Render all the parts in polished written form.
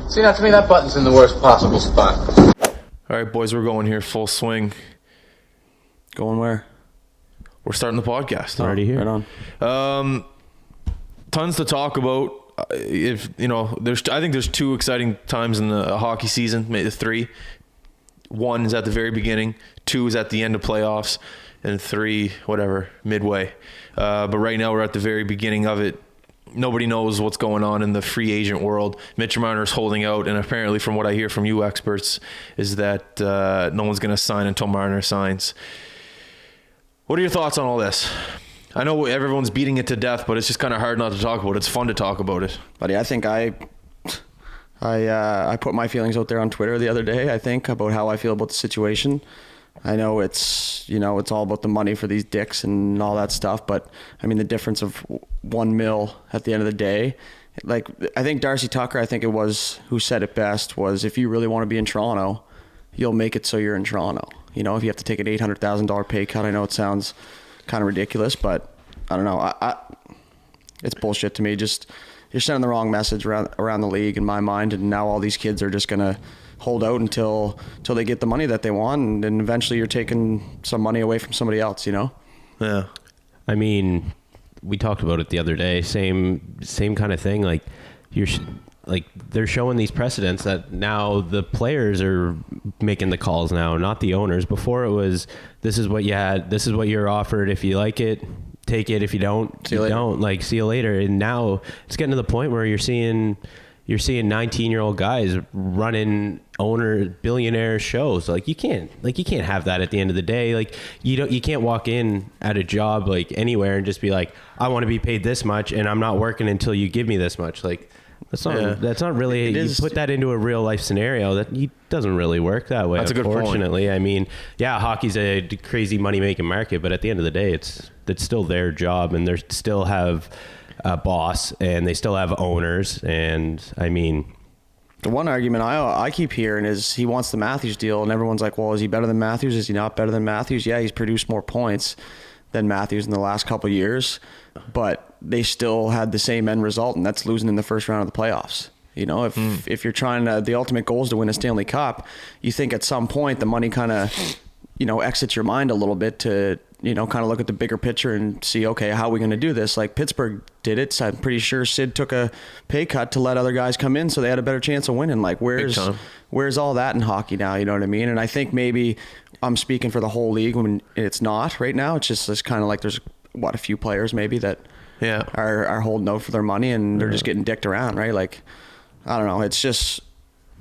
See, now to me, that button's in the worst possible spot. All right, boys, we're going here full swing. Going where? We're starting the podcast. Already here. Right on. Tons to talk about. If you know, I think there's two exciting times in the hockey season, maybe three. One is at the very beginning, two is at the end of playoffs, and three, whatever, midway. But right now we're at the very beginning of it. Nobody knows what's going on in the free agent world. Mitch Marner's holding out, and apparently from what I hear from you experts is that no one's going to sign until Marner signs. What are your thoughts on all this? I know everyone's beating it to death, but it's just kind of hard not to talk about it. It's fun to talk about it. Buddy, I think I put my feelings out there on Twitter the other day, I think, about how I feel about the situation. I know it's all about the money for these dicks and all that stuff, but I mean, the difference of $1 million at the end of the day, like, I think Darcy Tucker, I think it was, who said it best, was if you really want to be in Toronto, you'll make it so you're in Toronto. You know, if you have to take an $800,000 pay cut, I know it sounds kind of ridiculous, but I don't know. It's bullshit to me. Just, you're sending the wrong message around the league in my mind, and now all these kids are just going to hold out until they get the money that they want, and then eventually you're taking some money away from somebody else, you know? Yeah. I mean, we talked about it the other day. Same kind of thing. Like, they're showing these precedents that now the players are making the calls now, not the owners. Before it was, this is what you had, this is what you're offered. If you like it, take it. If you don't, you don't. Like, see you later. And now it's getting to the point where you're seeing 19-year-old guys running billionaire shows. Like, you can't have that at the end of the day. Like, you can't walk in at a job like anywhere and just be like, I want to be paid this much and I'm not working until you give me this much. Like, that's not really, you put that into a real life scenario, that doesn't really work that way. That's a good point. Unfortunately. I mean, yeah, hockey's a crazy money making market, but at the end of the day, it's still their job, and they still have a boss and they still have owners. And I mean, the one argument I keep hearing is he wants the Matthews deal, and everyone's like, well, is he better than Matthews? Is he not better than Matthews? Yeah, he's produced more points than Matthews in the last couple of years, but they still had the same end result, and that's losing in the first round of the playoffs. You know, if you're trying to, the ultimate goal is to win a Stanley Cup, you think at some point the money kind of, exits your mind a little bit to, kind of look at the bigger picture and see, okay, how are we going to do this? Like Pittsburgh did it. So I'm pretty sure Sid took a pay cut to let other guys come in so they had a better chance of winning. Like, where's all that in hockey now? You know what I mean? And I think maybe I'm speaking for the whole league when it's not right now. It's just kind of like there's, a few players maybe that are holding out for their money, and they're just getting dicked around, right? Like, I don't know. It's just,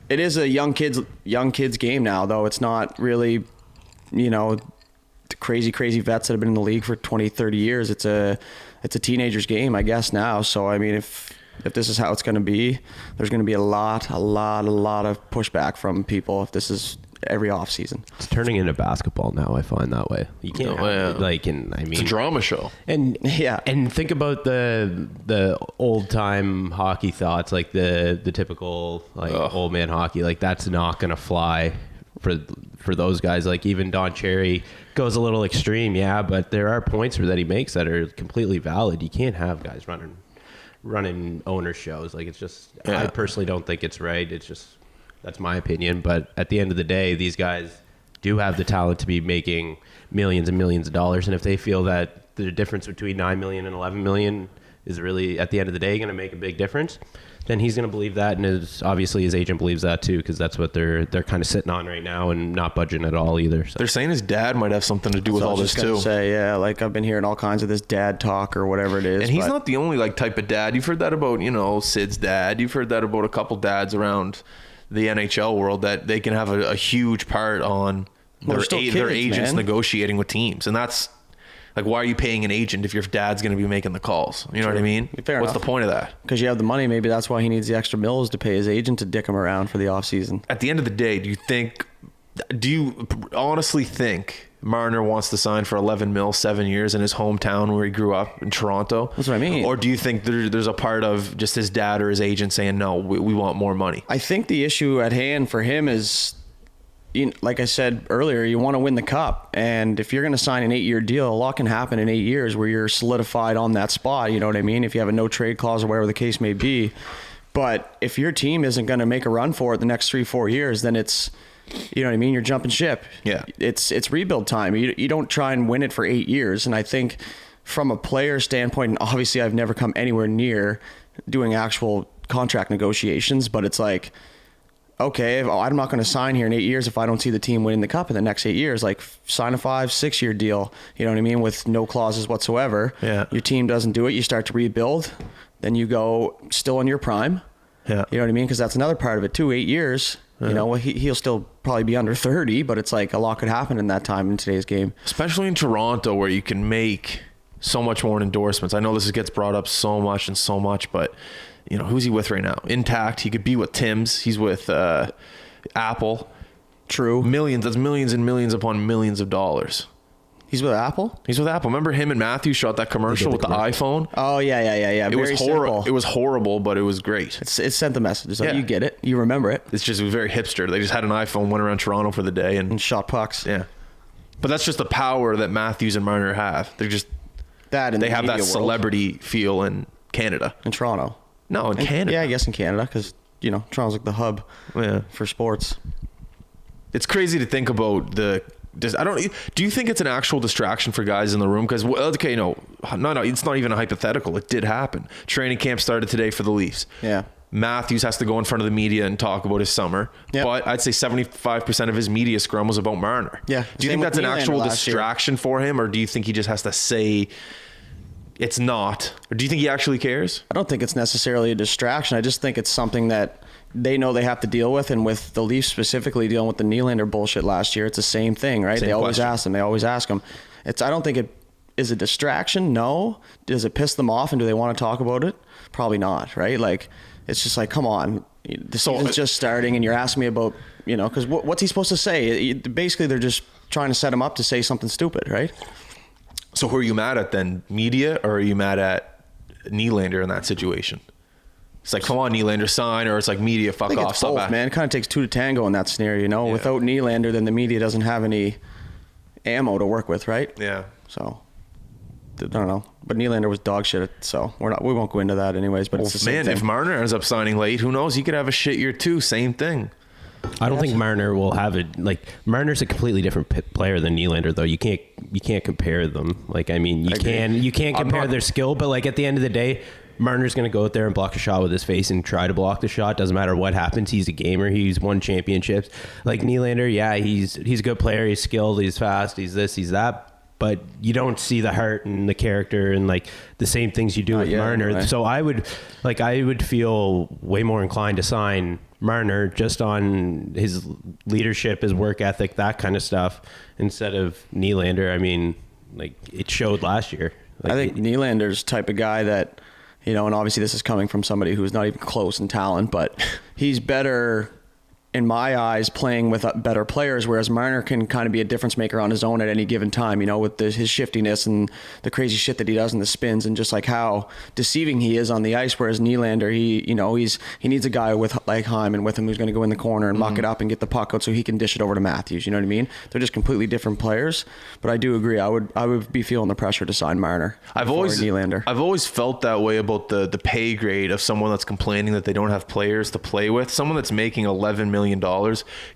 it is a young kids game now, though. It's not really, the crazy vets that have been in the league for 20, 30 years. It's a teenager's game, I guess, now. So, I mean, if this is how it's going to be, there's going to be a lot of pushback from people if this is every off season. It's turning into basketball now. I find that way. You can't it's a drama show. And think about the old time hockey thoughts, like the typical old man hockey. Like, that's not going to fly for those guys. Like, even Don Cherry goes a little extreme, but there are points that he makes that are completely valid. You can't have guys running owner shows. Like, it's just, I personally don't think it's right. It's just, that's my opinion. But at the end of the day, these guys do have the talent to be making millions and millions of dollars. And if they feel that the difference between $9 million and $11 million is really, at the end of the day, going to make a big difference, then he's going to believe that. And obviously his agent believes that too, because that's what they're kind of sitting on right now and not budging at all either. So. They're saying his dad might have something to do with all this too. Like, I've been hearing all kinds of this dad talk or whatever it is. And he's not the only type of dad. You've heard that about, Sid's dad. You've heard that about a couple dads around the NHL world, that they can have a huge part on their agents negotiating with teams. And that's like, why are you paying an agent if your dad's going to be making the calls? You know what I mean? Fair What's enough. The point of that? Because you have the money. Maybe that's why he needs the extra mills to pay his agent to dick him around for the off season. At the end of the day, do you honestly think Marner wants to sign for $11 million, 7 years in his hometown where he grew up in Toronto? That's what I mean. Or do you think there's a part of just his dad or his agent saying, no, we want more money? I think the issue at hand for him is, like I said earlier, you want to win the cup. And if you're going to sign an 8-year deal, a lot can happen in 8 years where you're solidified on that spot. You know what I mean? If you have a no trade clause or whatever the case may be, But if your team isn't going to make a run for it the next 3-4 years, then it's, you know what I mean? You're jumping ship. Yeah. It's rebuild time. You don't try and win it for 8 years. And I think from a player standpoint, and obviously I've never come anywhere near doing actual contract negotiations, but it's like, okay, I'm not going to sign here in 8 years if I don't see the team winning the cup in the next 8 years. Like, sign a 5-6 year deal, you know what I mean, with no clauses whatsoever. Yeah. Your team doesn't do it, you start to rebuild, then you go still in your prime. Yeah. You know what I mean? Because that's another part of it too. 8 years, you know, he'll still probably be under 30, but it's like a lot could happen in that time in today's game. Especially in Toronto, where you can make so much more in endorsements. I know this gets brought up so much, but you know, who's he with right now? Intact. He could be with Tim's. He's with Apple. True. Millions. That's millions and millions upon millions of dollars. He's with Apple? He's with Apple. Remember him and Matthew shot that commercial with the iPhone? Oh, yeah. It was horrible. It was horrible, but it was great. It sent the message. Like, Yeah. you get it. You remember it. It's just very hipster. They just had an iPhone, went around Toronto for the day, And shot pucks. yeah. But that's just the power that Matthews and Marner have. They're just That and they the have that media world. celebrity feel in Canada. In Toronto. No, in And- Canada. Yeah, I guess in Canada, because, you know, Toronto's like the hub Yeah. for sports. It's crazy to think about do you think it's an actual distraction for guys in the room? Because, okay, no, it's not even a hypothetical. It did happen. Training camp started today for the Leafs. Yeah. Matthews has to go in front of the media and talk about his summer. Yep. But I'd say 75% of his media scrum was about Marner. Yeah. Do you Same think that's with an Nylander actual last year. distraction for him? Or do you think he just has to say it's not? Or do you think he actually cares? I don't think it's necessarily a distraction. I just think it's something that they know they have to deal with. And with the Leafs specifically dealing with the Nylander bullshit last year, it's the same thing, right? Same They always question. ask them. They always ask them. I don't think it is a distraction. No. Does it piss them off and do they want to talk about it? Probably not, right? Like, it's just like, come on. The season's just starting and you're asking me about, you know, because what's he supposed to say? Basically, they're just trying to set him up to say something stupid, right? So who are you mad at then? Media, or are you mad at Nylander in that situation? It's like, come on, Nylander, sign, or it's like media, fuck I think off. it's stop both, back. man. It kind of takes two to tango in that scenario, you know? Yeah. Without Nylander, then the media doesn't have any ammo to work with, right? Yeah. So, I don't know. But Nylander was dog shit, so we won't go into that anyways, but Well, it's the same man, thing. if Marner ends up signing late, who knows? He could have a shit year too. Same thing. I don't think Marner will have it. Like, Marner's a completely different player than Nylander, though. You can't compare them. Like, I mean, you can't compare their skill, but like at the end of the day, Marner's going to go out there and block a shot with his face and try to block the shot. Doesn't matter what happens. He's a gamer. He's won championships. Like Nylander, yeah, he's a good player. He's skilled. He's fast. He's this. He's that. But you don't see the heart and the character and like the same things you do with Marner. Anyway. So I would feel way more inclined to sign Marner just on his leadership, his work ethic, that kind of stuff, instead of Nylander. I mean, like, it showed last year. Like, I think Nylander's type of guy that, you know, and obviously this is coming from somebody who's not even close in talent, but he's better in my eyes playing with better players, whereas Marner can kind of be a difference maker on his own at any given time, you know, with his shiftiness and the crazy shit that he does in the spins and just like how deceiving he is on the ice, whereas Nylander, he needs a guy with like Hyman with him who's going to go in the corner and muck it up and get the puck out so he can dish it over to Matthews, you know what I mean? They're just completely different players, but I do agree. I would be feeling the pressure to sign Marner. I've before always Nylander. I've always felt that way about the pay grade of someone that's complaining that they don't have players to play with. Someone that's making $11 million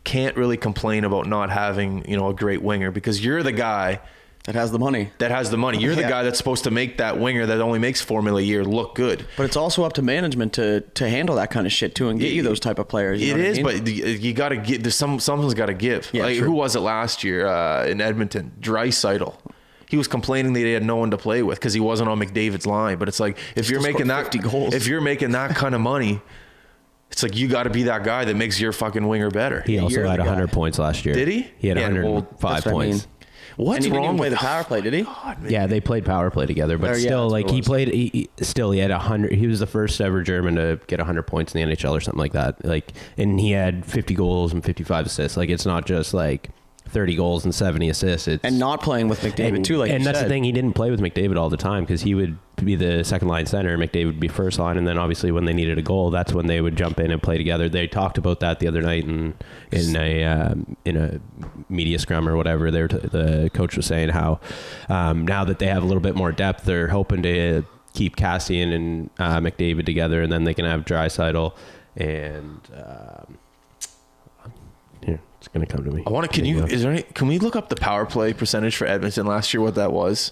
can't really complain about not having, you know, a great winger, because you're the guy that has the money. You're the Yeah. guy that's supposed to make that winger that only makes $4 million a year look good. But it's also up to management to handle that kind of shit too and get you those type of players. You know what I mean? But you got to get. Someone's got to give. Yeah, like, true. who was it last year in Edmonton? Draisaitl. He was complaining that he had no one to play with because he wasn't on McDavid's line. But it's like, if you're Still making scored that 50 goals. if you're making that kind of money, it's like you got to be that guy that makes your fucking winger better. he also you're had the guy. 100 points last year. Did he? He had Yeah, well, 105 that's what I mean. points. What's and he didn't wrong even play with the power play, did he? God, man. Yeah, they played power play together, but Or, yeah, still, that's like, what it he was. played. He had 100. He was the first ever German to get 100 points in the NHL or something like that. Like, and he had 50 goals and 55 assists. Like, it's not just like 30 goals and 70 assists. It's, And not playing with McDavid too, like and you that's said. the thing. He didn't play with McDavid all the time because he would be the second line center. McDavid would be first line, and then obviously when they needed a goal, that's when they would jump in and play together. They talked about that the other night in a media scrum or whatever. The coach was saying how now that they have a little bit more depth, they're hoping to keep Cassian and McDavid together, and then they can have Draisaitl and here it's gonna come to me. I want to. Can we look up the power play percentage for Edmonton last year? What that was?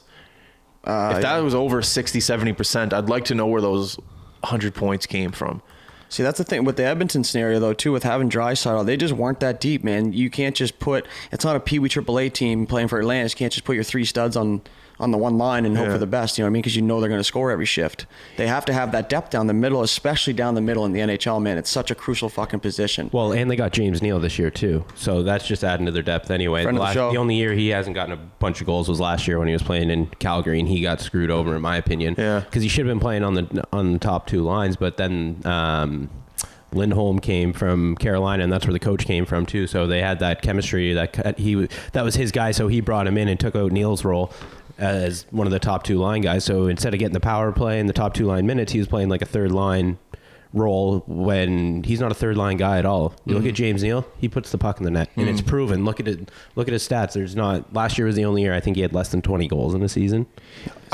If that was over 60-70%, I'd like to know where those 100 points came from. See, that's the thing with the Edmonton scenario, though, too, with having Draisaitl. They just weren't that deep, man. You can't just put – it's not a Pee Wee AAA team playing for Atlantis. You can't just put your 3 studs on the one line and hope for the best, you know what I mean? Because you know they're going to score every shift. They have to have that depth down the middle, especially down the middle in the NHL, man. It's such a crucial fucking position. Well, and they got James Neal this year, too. So that's just adding to their depth anyway. The only year he hasn't gotten a bunch of goals was last year when he was playing in Calgary, and he got screwed over, in my opinion. Yeah. Because he should have been playing on the top 2 lines, but then Lindholm came from Carolina, and that's where the coach came from too. So they had that chemistry. That was his guy, so he brought him in and took out Neal's role as one of the top 2 line guys. So instead of getting the power play and the top 2 line minutes, he was playing like a third line role when he's not a third line guy at all. You look at James Neal, he puts the puck in the net, and it's proven. Look at it. Look at his stats. Last year was the only year I think he had less than 20 goals in the season.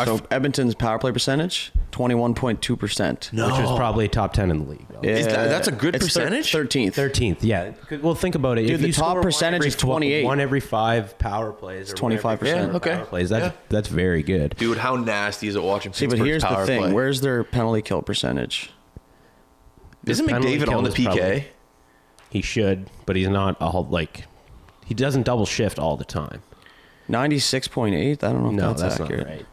So Edmonton's power play percentage, 21.2%. Which was probably top 10 in the league. Yeah, That's a good percentage? 13th. Yeah. Well, think about it. Dude, if the you top score percentage is 28. One every 5 power plays. Or 25%. Yeah, okay. Power plays. That's very good. Dude, how nasty is it watching See, but Pittsburgh's here's the power thing. play? Where's their penalty kill percentage? Isn't McDavid on the PK? He should, but he's not he doesn't double shift all the time. 96.8? I don't know if that's accurate. Not right.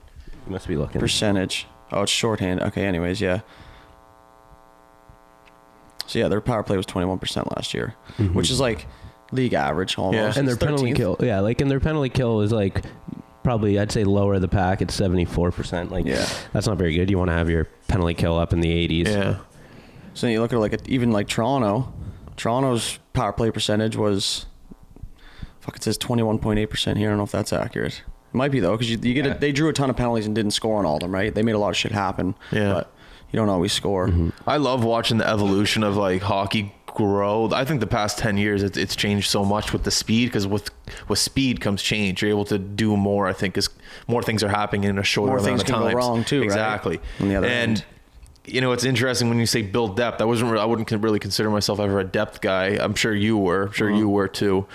You must be looking. Percentage. Oh, it's shorthand. Okay, anyways, yeah. So, yeah, their power play was 21% last year, which is like league average almost. Yeah. And their penalty kill, and their penalty kill is like probably, I'd say, lower of the pack. It's 74%. That's not very good. You want to have your penalty kill up in the 80s. Yeah. So you look at even Toronto. Toronto's power play percentage was, it says 21.8% here. I don't know if that's accurate. It might be though, because they drew a ton of penalties and didn't score on all of them, right? They made a lot of shit happen. Yeah. But you don't always score. I love watching the evolution of hockey grow. I think the past 10 years it's changed so much with the speed, because with speed comes change. You're able to do more, I think, as more things are happening in a shorter amount of time. More things can go wrong too, exactly. Right? On the other end. It's interesting when you say build depth. I wouldn't really consider myself ever a depth guy. I'm sure you were. I'm sure you were too.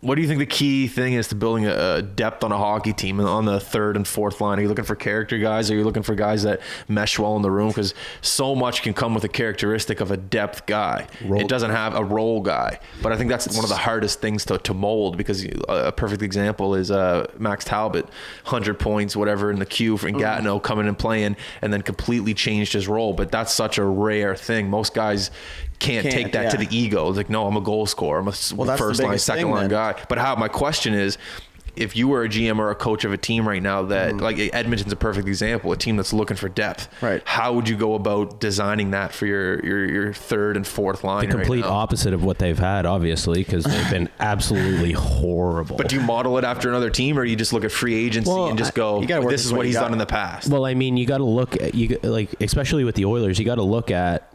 What do you think the key thing is to building a depth on a hockey team on the 3rd and 4th line? Are you looking for character guys? Or are you looking for guys that mesh well in the room? Because so much can come with a characteristic of a depth guy. It doesn't have a role guy. But I think that's one of the hardest things to mold, because a perfect example is Max Talbot, 100 points, whatever, in the queue for Gatineau, coming and playing, and then completely changed his role. But that's such a rare thing. Most guys can't take that to the ego. It's like, no, I'm a goal scorer. I'm a first line, second line guy. But my question is, if you were a GM or a coach of a team right now that, like Edmonton's a perfect example, a team that's looking for depth, right? How would you go about designing that for your 3rd and 4th line? The complete opposite of what they've had, obviously, because they've been absolutely horrible. But do you model it after another team, or do you just look at free agency and just go, this is what he's done in the past? Well, I mean, you got to look at, especially with the Oilers, you got to look at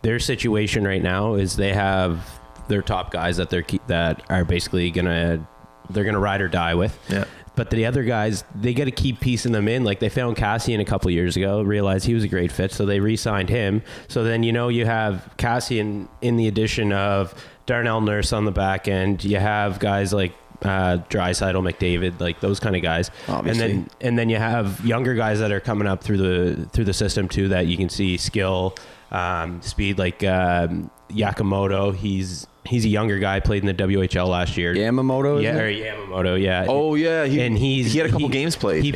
their situation right now is they have their top guys that are basically gonna ride or die with. Yeah. But the other guys, they got to keep piecing them in. Like, they found Cassian a couple years ago, realized he was a great fit, so they re-signed him. So then you have Cassian in the addition of Darnell Nurse on the back end. You have guys like Draisaitl, McDavid, like those kind of guys. Obviously. And then you have younger guys that are coming up through the system too, that you can see skill, speed, like Yamamoto. He's a younger guy, played in the WHL last year. Yamamoto, yeah. Oh yeah, he had a couple games played. He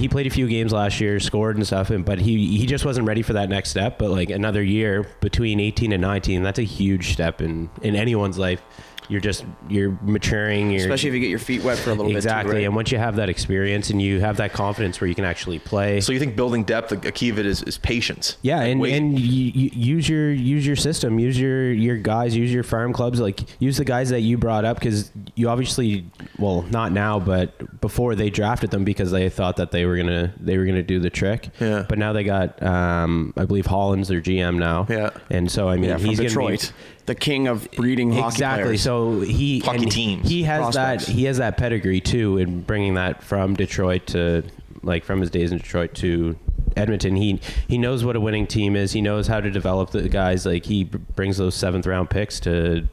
played a few games last year, scored and stuff, but he just wasn't ready for that next step. But like another year between 18 and 19, that's a huge step in anyone's life. You're maturing. Especially if you get your feet wet for a little bit. Exactly. Too, right? And once you have that experience and you have that confidence where you can actually play. So you think building depth, a key of it is patience. Yeah. And you use your system, use your guys, use your farm clubs, like use the guys that you brought up, because you obviously, well, not now, but before they drafted them because they thought that they were going to do the trick. Yeah. But now they got, I believe Holland's their GM now. Yeah. And so, I mean, he's going to be the king of breeding hockey players. So he has that pedigree too in bringing that from Detroit to like from his days in Detroit to Edmonton. He knows what a winning team is. He knows how to develop the guys. Like he brings those 7th round picks to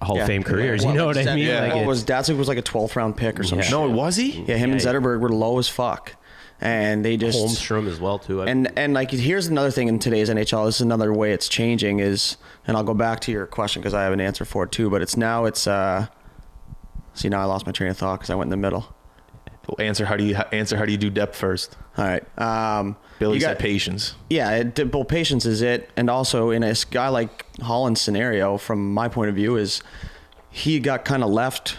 Hall of Fame careers. You know what I mean? Yeah. Like Datsuk was like a 12th round pick or something. No, was he? Yeah, him and Zetterberg were low as fuck. And they just Holmstrom as well too. And like here's another thing in today's NHL. This is another way it's changing is, and I'll go back to your question because I have an answer for it too. But see now I lost my train of thought because I went in the middle. Answer. How do you do depth first? All right. Billy said patience. Yeah, well, patience is it, and also in a guy like Holland's scenario, from my point of view, is he got kind of left.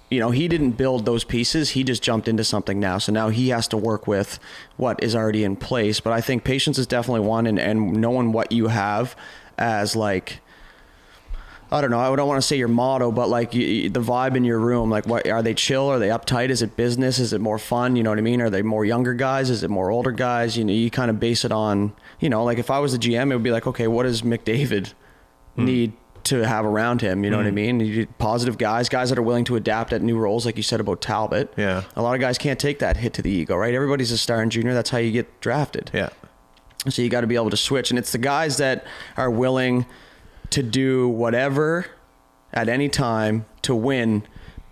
You know, he didn't build those pieces. He just jumped into something now. So now he has to work with what is already in place. But I think patience is definitely one, and knowing what you have as like, I don't know, I don't want to say your motto, but like the vibe in your room, like what are they chill? Are they uptight? Is it business? Is it more fun? You know what I mean? Are they more younger guys? Is it more older guys? You know, you kind of base it on, you know, like if I was the GM, it would be like, okay, what does McDavid need to have around him? You know what I mean? You need positive guys that are willing to adapt at new roles, like you said about Talbot. Yeah. A lot of guys can't take that hit to the ego, right? Everybody's a star in junior. That's how you get drafted. Yeah. So you got to be able to switch. And it's the guys that are willing to do whatever at any time to win,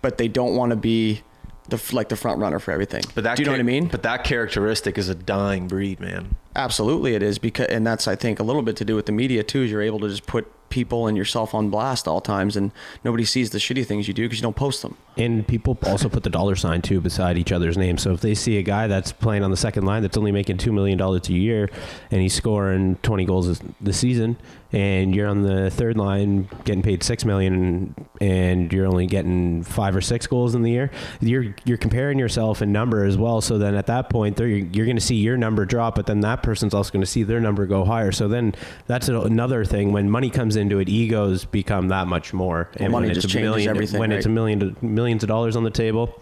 but they don't want to be the front runner for everything. But do you know what I mean? But that characteristic is a dying breed, man. Absolutely it is, because, and that's, I think, a little bit to do with the media too, is you're able to just put people and yourself on blast all times, and nobody sees the shitty things you do because you don't post them. And people also put the dollar sign too beside each other's names. So if they see a guy that's playing on the second line that's only making $2 million a year and he's scoring 20 goals this season, and you're on the third line getting paid $6 million and you're only getting 5 or 6 goals in the year, you're comparing yourself in number as well. So then at that point you're going to see your number drop, but then that person's also going to see their number go higher. So then that's another thing. When money comes into it, egos become that much more. And money when it's just a changes million, everything, when right? it's millions of dollars on the table,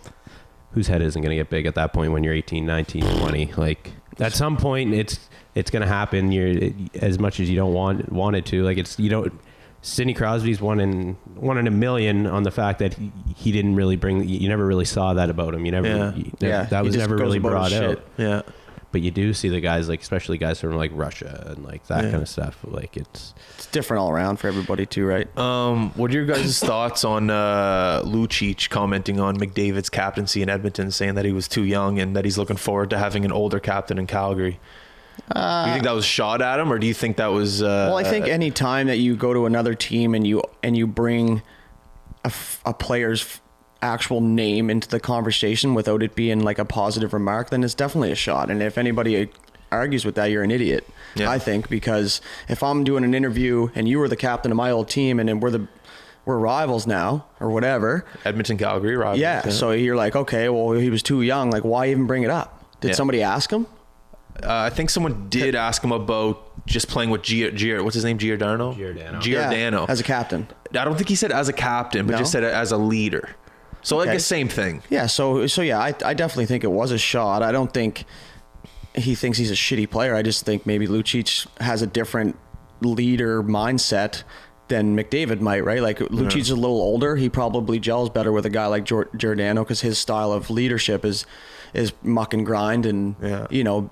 whose head isn't going to get big at that point when you're 18, 19, 20? Like at some point it's going to happen. You're as much as you don't want it to. Like it's, you don't. Sidney Crosby's one in a million on the fact that he didn't really bring. You never really saw that about him. You never. That was never really brought out. Yeah. But you do see the guys, like especially guys from like Russia and like that kind of stuff. Like it's different all around for everybody too, right? What are your guys' thoughts on Lucic commenting on McDavid's captaincy in Edmonton, saying that he was too young and that he's looking forward to having an older captain in Calgary? Do you think that was shot at him, or do you think that was? Well, I think any time that you go to another team and you bring a player's actual name into the conversation without it being like a positive remark, then it's definitely a shot. And if anybody argues with that, you're an idiot. Yeah. I think, because if I'm doing an interview and you were the captain of my old team and then we're rivals now or whatever, Edmonton Calgary rivals. Yeah. So you're like, okay, well, he was too young. Like, why even bring it up? Did somebody ask him? I think someone did ask him about just playing with what's his name? Giordano? Yeah, as a captain. I don't think he said as a captain, but just said as a leader. So I guess same thing. Yeah. So yeah, I definitely think it was a shot. I don't think he thinks he's a shitty player. I just think maybe Lucic has a different leader mindset than McDavid might, right? Like Lucic's a little older. He probably gels better with a guy like Giordano because his style of leadership is muck and grind and,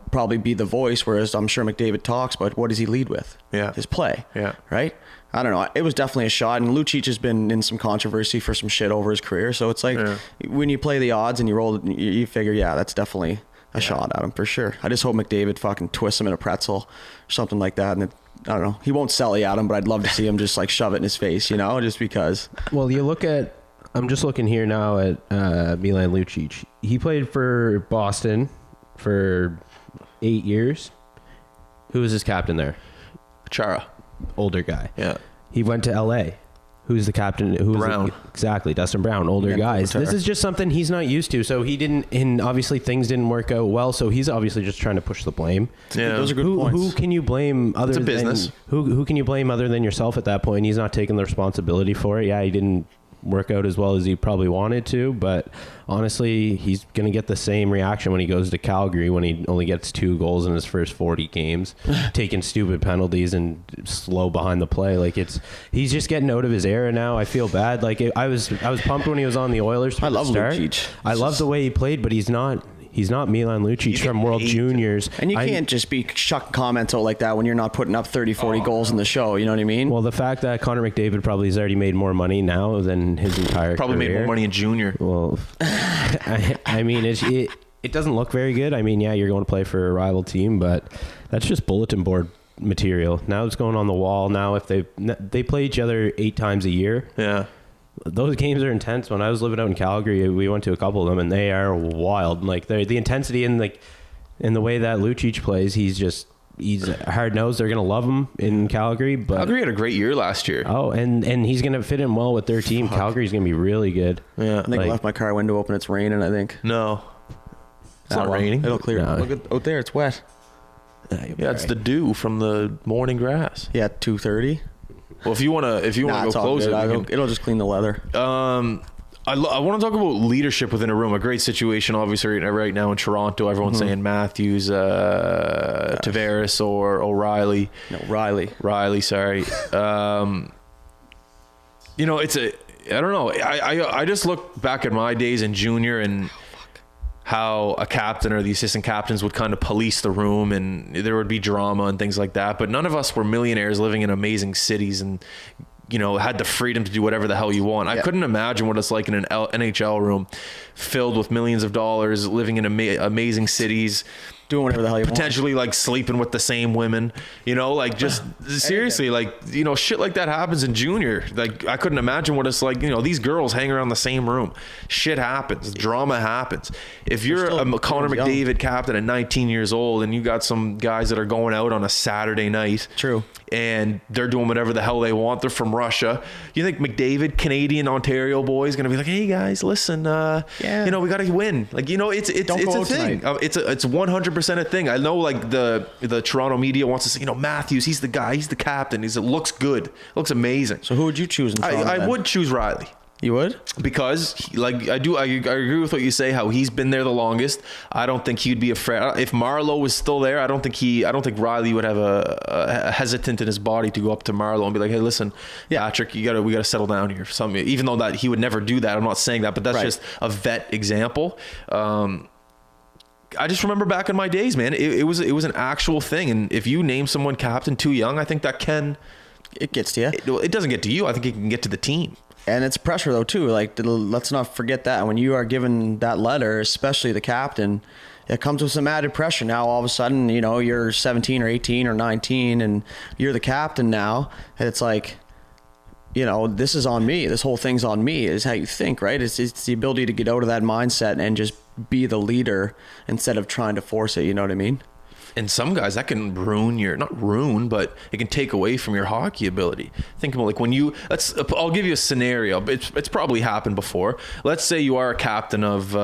probably be the voice. Whereas I'm sure McDavid talks, but what does he lead with? Yeah. His play. Yeah. Right. I don't know. It was definitely a shot, and Lucic has been in some controversy for some shit over his career. So it's like when you play the odds and you roll, you figure, that's definitely a shot at him for sure. I just hope McDavid fucking twists him in a pretzel or something like that. And I don't know. He won't sell at him, but I'd love to see him just like shove it in his face, just because. Well, you look at, I'm just looking here now at Milan Lucic. He played for Boston for 8 years. Who was his captain there? Chara. Older guy. Yeah. He went to LA. Who's the captain? Brown. Exactly. Dustin Brown. Older guys. This is just something he's not used to. So he didn't, and obviously things didn't work out well. So he's obviously just trying to push the blame. Yeah. Those are good points. Who can you blame other than business? Who can you blame other than yourself at that point? He's not taking the responsibility for it. Yeah, he didn't work out as well as he probably wanted to, but honestly, he's going to get the same reaction when he goes to Calgary when he only gets 2 goals in his first 40 games, taking stupid penalties and slow behind the play. Like he's just getting out of his era now. I feel bad. Like I was pumped when he was on the Oilers. I love Lucic. I love the way he played, but he's not He's not Milan Lucic He's from getting World paid. Juniors. And you can't just be chucking comments out like that when you're not putting up 30, 40 goals in the show. You know what I mean? Well, the fact that Connor McDavid probably has already made more money now than his entire Probably career. made more money in junior. Well, I mean, it doesn't look very good. I mean, yeah, you're going to play for a rival team, but that's just bulletin board material. Now it's going on the wall. Now if they play each other 8 times a year. Yeah. Those games are intense. When I was living out in Calgary, we went to a couple of them, and they are wild. Like the intensity and in the way that Lucic plays, he's hard nosed. They're gonna love him in Calgary. But Calgary had a great year last year. oh, and he's gonna fit in well with their team. Calgary's gonna be really good. Yeah. I think I left my car window open. It's raining, I think. No. It's not well, raining. It'll clear. No. Look out there. It's wet. Yeah, it's the dew from the morning grass. Yeah, 2:30. Well, if you wanna go It's all closer, good. we can- It'll just clean the leather. I want to talk about leadership within a room. A great situation, obviously, right now in Toronto. Everyone's saying Matthews, Tavares, or O'Reilly. No, Riley. Riley, sorry. It's I don't know. I just look back at my days in junior and how a captain or the assistant captains would kind of police the room, and there would be drama and things like that. But none of us were millionaires living in amazing cities and, had the freedom to do whatever the hell you want. I couldn't imagine what it's like in an NHL room filled with millions of dollars, living in amazing cities, Doing whatever the hell you potentially like sleeping with the same women, just seriously, shit like that happens in junior. Like I couldn't imagine what it's like, these girls hang around the same room. Shit happens. Drama happens. If you're a Connor young. McDavid captain at 19 years old and you got some guys that are going out on a Saturday night. True. And they're doing whatever the hell they want. They're from Russia. You think McDavid, Canadian Ontario boy, is going to be like, hey guys, listen, we got to win. Like, it's Don't go a out thing. tonight. It's 100% a thing. I know like the Toronto media wants to say, Matthews, he's the guy, he's the captain. It looks good. It looks amazing. So who would you choose in Toronto? I would choose Riley. You would? Because I agree with what you say, how he's been there the longest. I don't think he'd be afraid. If Marlowe was still there, I don't think Riley would have a hesitant in his body to go up to Marlowe and be like, hey, listen, Patrick, we gotta settle down here. Even though that he would never do that. I'm not saying that, but that's just a vet example. I just remember back in my days, man, it was an actual thing. And if you name someone captain too young, I think that It gets to you. it doesn't get to you. I think it can get to the team. And it's pressure though too. Like let's not forget that when you are given that letter, especially the captain, it comes with some added pressure. Now all of a sudden, you're 17 or 18 or 19 and you're the captain now. And it's like, this is on me. This whole thing's on me is how you think, right? It's the ability to get out of that mindset and just be the leader instead of trying to force it. You know what I mean? And some guys that can not ruin, but it can take away from your hockey ability. Think about like I'll give you a scenario. It's probably happened before. Let's say you are a captain of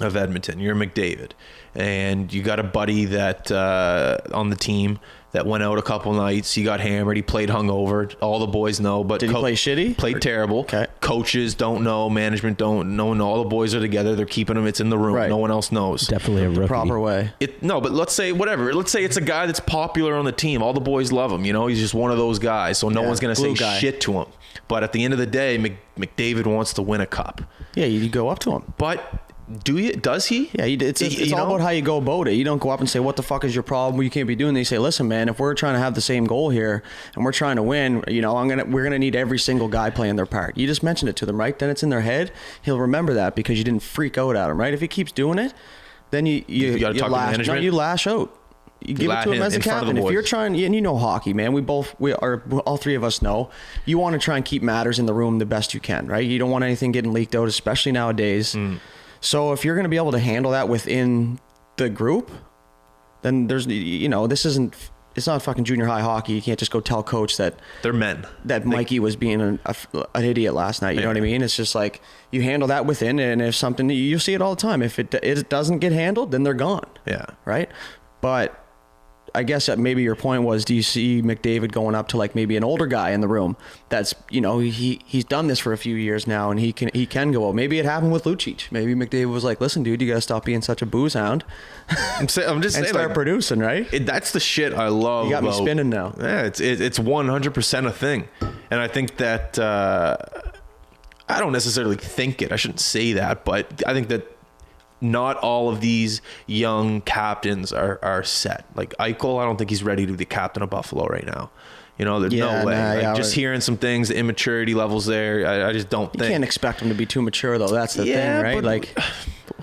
Edmonton. You're McDavid, and you got a buddy that on the team that went out a couple nights. He got hammered. He played hungover. All the boys know. But Did he play shitty? Played terrible. Okay. Coaches don't know. Management don't know. All the boys are together. They're keeping him. It's in the room. Right. No one else knows. Definitely a rookie. Proper way. But let's say whatever. Let's say it's a guy that's popular on the team. All the boys love him. He's just one of those guys. So no one's gonna say shit to him. But at the end of the day, McDavid wants to win a cup. Yeah, you go up to him. But does he? Yeah, it's all about how you go about it. You don't go up and say, what the fuck is your problem? You can't be doing this. You say, listen, man, if we're trying to have the same goal here and we're trying to win, we're going to need every single guy playing their part. You just mentioned it to them, right? Then it's in their head. He'll remember that because you didn't freak out at him, right? If he keeps doing it, then you gotta talk to management. No, you lash out. You give it to him as a captain. If you're trying, and hockey, man, all three of us know, you want to try and keep matters in the room the best you can, right? You don't want anything getting leaked out, especially nowadays. So if you're going to be able to handle that within the group, then there's, it's not fucking junior high hockey. You can't just go tell coach that they're men, that Mikey was being an idiot last night. You know what I mean? It's just like you handle that within, and if something, you see it all the time. If it doesn't get handled, then they're gone. Yeah. Right. But I guess that maybe your point was, do you see McDavid going up to like maybe an older guy in the room that's, he's done this for a few years now and he can go out. Maybe it happened with Lucic. Maybe McDavid was like, listen, dude, you got to stop being such a booze hound. I'm just and saying, start producing, right? That's the shit I love. You got me spinning now. Yeah, it's 100% a thing. And I think that, I don't necessarily think it. I shouldn't say that, but I think that not all of these young captains are set. Like Eichel, I don't think he's ready to be the captain of Buffalo right now. You know, there's no way. Just hearing some things, the immaturity levels there, I just don't think. You can't expect him to be too mature, though. That's the thing, right? But like,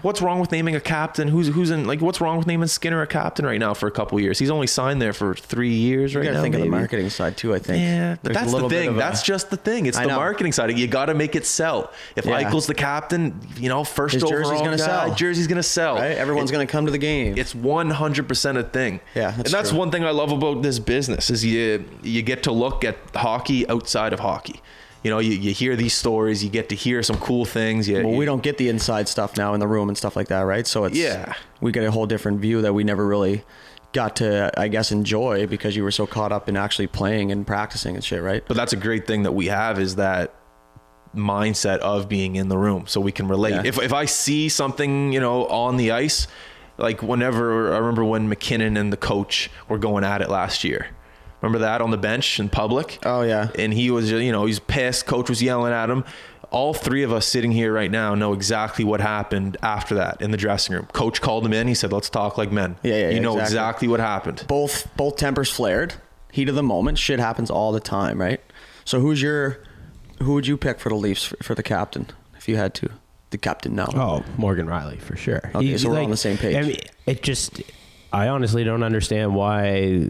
what's wrong with naming a captain? Who's in, like, what's wrong with naming Skinner a captain right now for a couple of years? He's only signed there for 3 years right now. You got to think of the marketing side, too, I think. Yeah, but that's the thing. That's just the thing. It's the marketing side. You got to make it sell. If Eichel's the captain, you know, first his overall jersey's gonna sell. Jersey's going to sell. Right? Everyone's going to come to the game. It's 100% a thing. Yeah, that's true. one thing I love about this business is you get to look at hockey outside of hockey. You know, you hear these stories, you get to hear some cool things. We don't get the inside stuff now in the room and stuff like that, right? So we get a whole different view that we never really got to, I guess, enjoy because you were so caught up in actually playing and practicing and shit, right? But that's a great thing that we have is that mindset of being in the room so we can relate. Yeah. If I see something, you know, on the ice, like I remember when McKinnon and the coach were going at it last year. Remember that on the bench in public? Oh, yeah. And he was, you know, he's pissed. Coach was yelling at him. All three of us sitting here right now know exactly what happened after that in the dressing room. Coach called him in. He said, let's talk like men. Yeah, you know exactly what happened. Both tempers flared. Heat of the moment. Shit happens all the time, right? So who would you pick for the Leafs for the captain if you had to? The captain now. Oh, Morgan Riley for sure. Okay, so we're on the same page. I mean, I honestly don't understand why.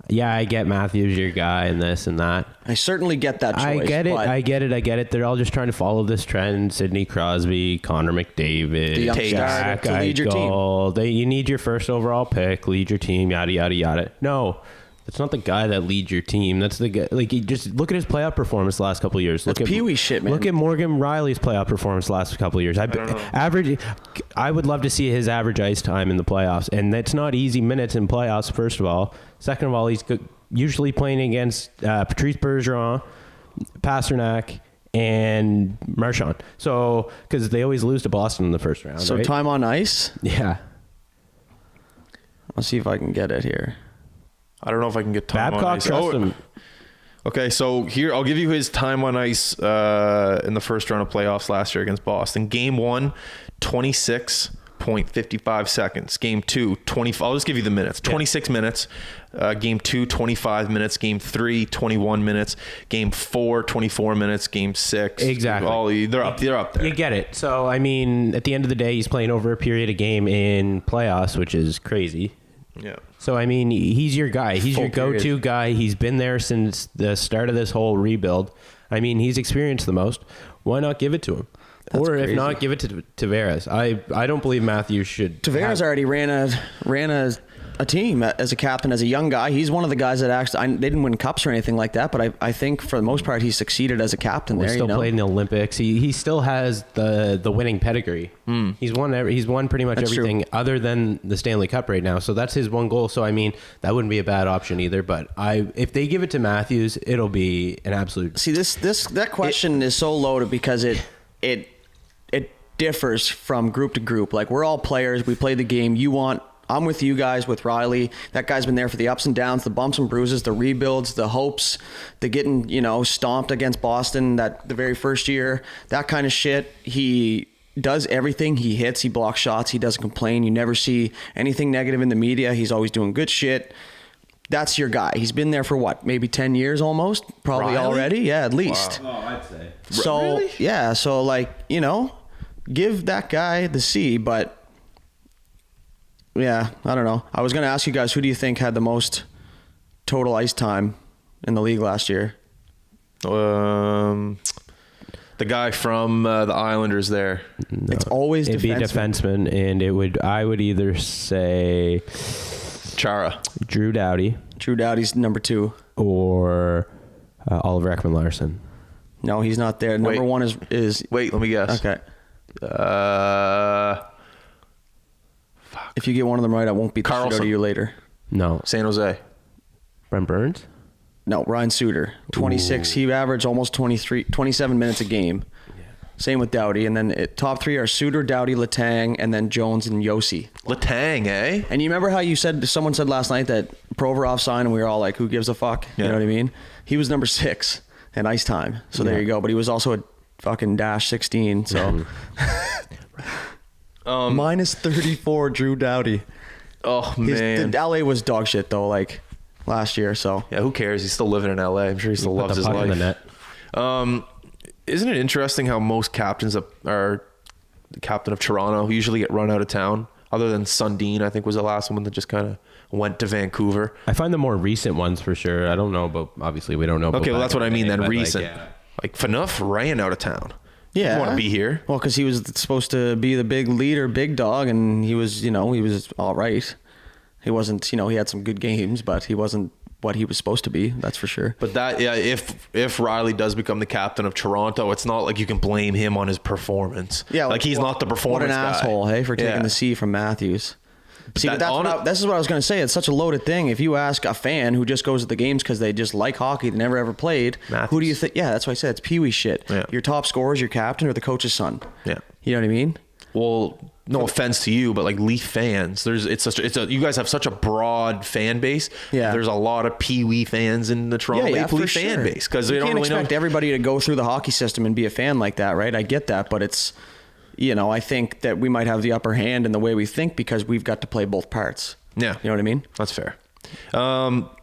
Yeah, I get Matthews, your guy, and this and that. I certainly get that choice. I get it. They're all just trying to follow this trend. Sidney Crosby, Connor McDavid, Jack to lead your team. You need your first overall pick, lead your team, yada, yada, yada. No, that's not the guy that leads your team. That's the guy. Like, you just look at his playoff performance the last couple of years. That's Pee-wee shit, man. Look at Morgan Riley's playoff performance the last couple of years. I would love to see his average ice time in the playoffs, and that's not easy minutes in playoffs. First of all, second of all, he's usually playing against Patrice Bergeron, Pasternak, and Marchand. So, because they always lose to Boston in the first round. So, right? Time on ice. Yeah. I'll see if I can get it here. I don't know if I can get time Babcock on ice. him. Okay, so here I'll give you his time on ice in the first round of playoffs last year against Boston. Game 1, 26.55 seconds. Game 2, 20. I'll just give you the minutes. 26 minutes. Game 2, 25 minutes. Game 3, 21 minutes. Game 4, 24 minutes. Game 6. Exactly. They're up there. You get it. So, I mean, at the end of the day, he's playing over a period of game in playoffs, which is crazy. Yeah. So, I mean, he's your guy. He's your go-to guy. He's been there since the start of this whole rebuild. I mean, he's experienced the most. Why not give it to him? That's or crazy. if not, give it to Tavares. I don't believe Matthews should. Tavares already ran a team as a captain, as a young guy. He's one of the guys that actually, they didn't win cups or anything like that, but I think for the most part he succeeded as a captain there. Still played in the Olympics. He still has the winning pedigree. He's won pretty much everything other than the Stanley Cup right now. So that's his one goal. So I mean, that wouldn't be a bad option either. But if they give it to Matthews, it'll be an absolute. See, that question is so loaded because it differs from group to group. Like, we're all players. We play the game. I'm with you guys with Riley. That guy's been there for the ups and downs, the bumps and bruises, the rebuilds, the hopes, the getting, stomped against Boston the very first year, that kind of shit. He does everything. He hits, he blocks shots, he doesn't complain. You never see anything negative in the media. He's always doing good shit. That's your guy. He's been there for what, maybe 10 years almost? Probably Riley? Already? Yeah, at least. Wow. Oh, I'd say. So, really? Yeah, so give that guy the C, but yeah, I don't know. I was going to ask you guys, who do you think had the most total ice time in the league last year? The guy from the Islanders there. No, it's always it'd be a defenseman, and I would either say Chara, Drew Doughty. Drew Doughty's number 2, or Oliver Ekman-Larsson. No, he's not there. Number 1 is. Wait, let me guess. Okay. If you get one of them right, I won't beat the shit out of you later. No. San Jose. Brent Burns? No, Ryan Suter. 26. Ooh. He averaged almost 27 minutes a game. Yeah. Same with Doughty. And then top 3 are Suter, Doughty, Letang, and then Jones and Yossi. Letang, eh? And you remember how someone said last night that Provorov signed and we were all like, who gives a fuck? Yeah. You know what I mean? He was number 6 in ice time. So there you go. But he was also a fucking -16. So Minus 34, Drew Doughty. Oh man, The LA was dog shit though, like last year. So yeah, who cares? He's still living in LA. I'm sure he still Put loves the his puck in the life. net. Isn't it interesting how most captains are the captain of Toronto usually get run out of town? Other than Sundin, I think was the last one that just kind of went to Vancouver. I find the more recent ones for sure. I don't know about, obviously we don't know about Okay, well that's back what I in the mean day, then. but, Recent, yeah. like Phaneuf ran out of town. yeah, He want to be here. Well, because he was supposed to be the big leader, big dog, and he was all right. He wasn't, he had some good games, but he wasn't what he was supposed to be. That's for sure. But that, yeah, if Riley does become the captain of Toronto, it's not like you can blame him on his performance. Yeah, like he's not the performance What an guy. asshole, hey, for taking Yeah. the C from Matthews. See, that- but this is what I was going to say. It's such a loaded thing. If you ask a fan who just goes to the games because they just like hockey, they never ever played, Matthews. who do you think? Yeah, that's why I said it's pee-wee shit. Yeah. Your top scorer is your captain or the coach's son. Yeah. You know what I mean? Well, no offense to you, but like Leaf fans, you guys have such a broad fan base. Yeah. There's a lot of Pee Wee fans in the Toronto Maple Leaf fan base because they you don't can't really expect know. everybody to go through the hockey system and be a fan like that, right? I get that, but it's, I think that we might have the upper hand in the way we think because we've got to play both parts. Yeah. You know what I mean? That's fair.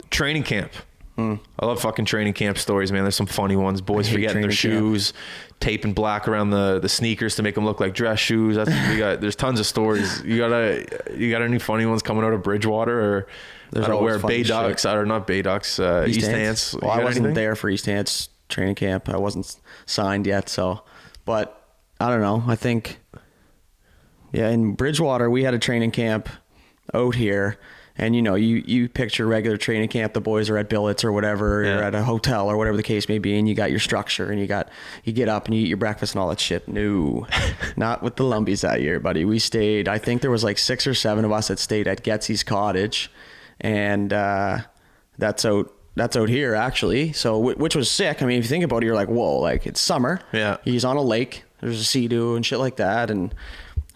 Training camp. I love fucking training camp stories, man. There's some funny ones. Boys I hate forgetting their training camp. shoes, taping black around the sneakers to make them look like dress shoes. There's tons of stories. You got any funny ones coming out of Bridgewater or There's I don't know always where funny Bay Ducks or not Bay Ducks, East Hants. Well, I wasn't there for East Hants training camp. I wasn't signed yet, but I don't know. I think, in Bridgewater we had a training camp out here. And you picture regular training camp, the boys are at billets or whatever, or at a hotel or whatever the case may be, and you got your structure and you get up and you eat your breakfast and all that shit. No, not with the Lumbies that year, buddy. We stayed, I think there was like 6 or 7 of us that stayed at Getsy's cottage, and that's out here actually. So which was sick. I mean, if you think about it, you're like, whoa, like it's summer. Yeah. He's on a lake. There's a sea-doo and shit like that. And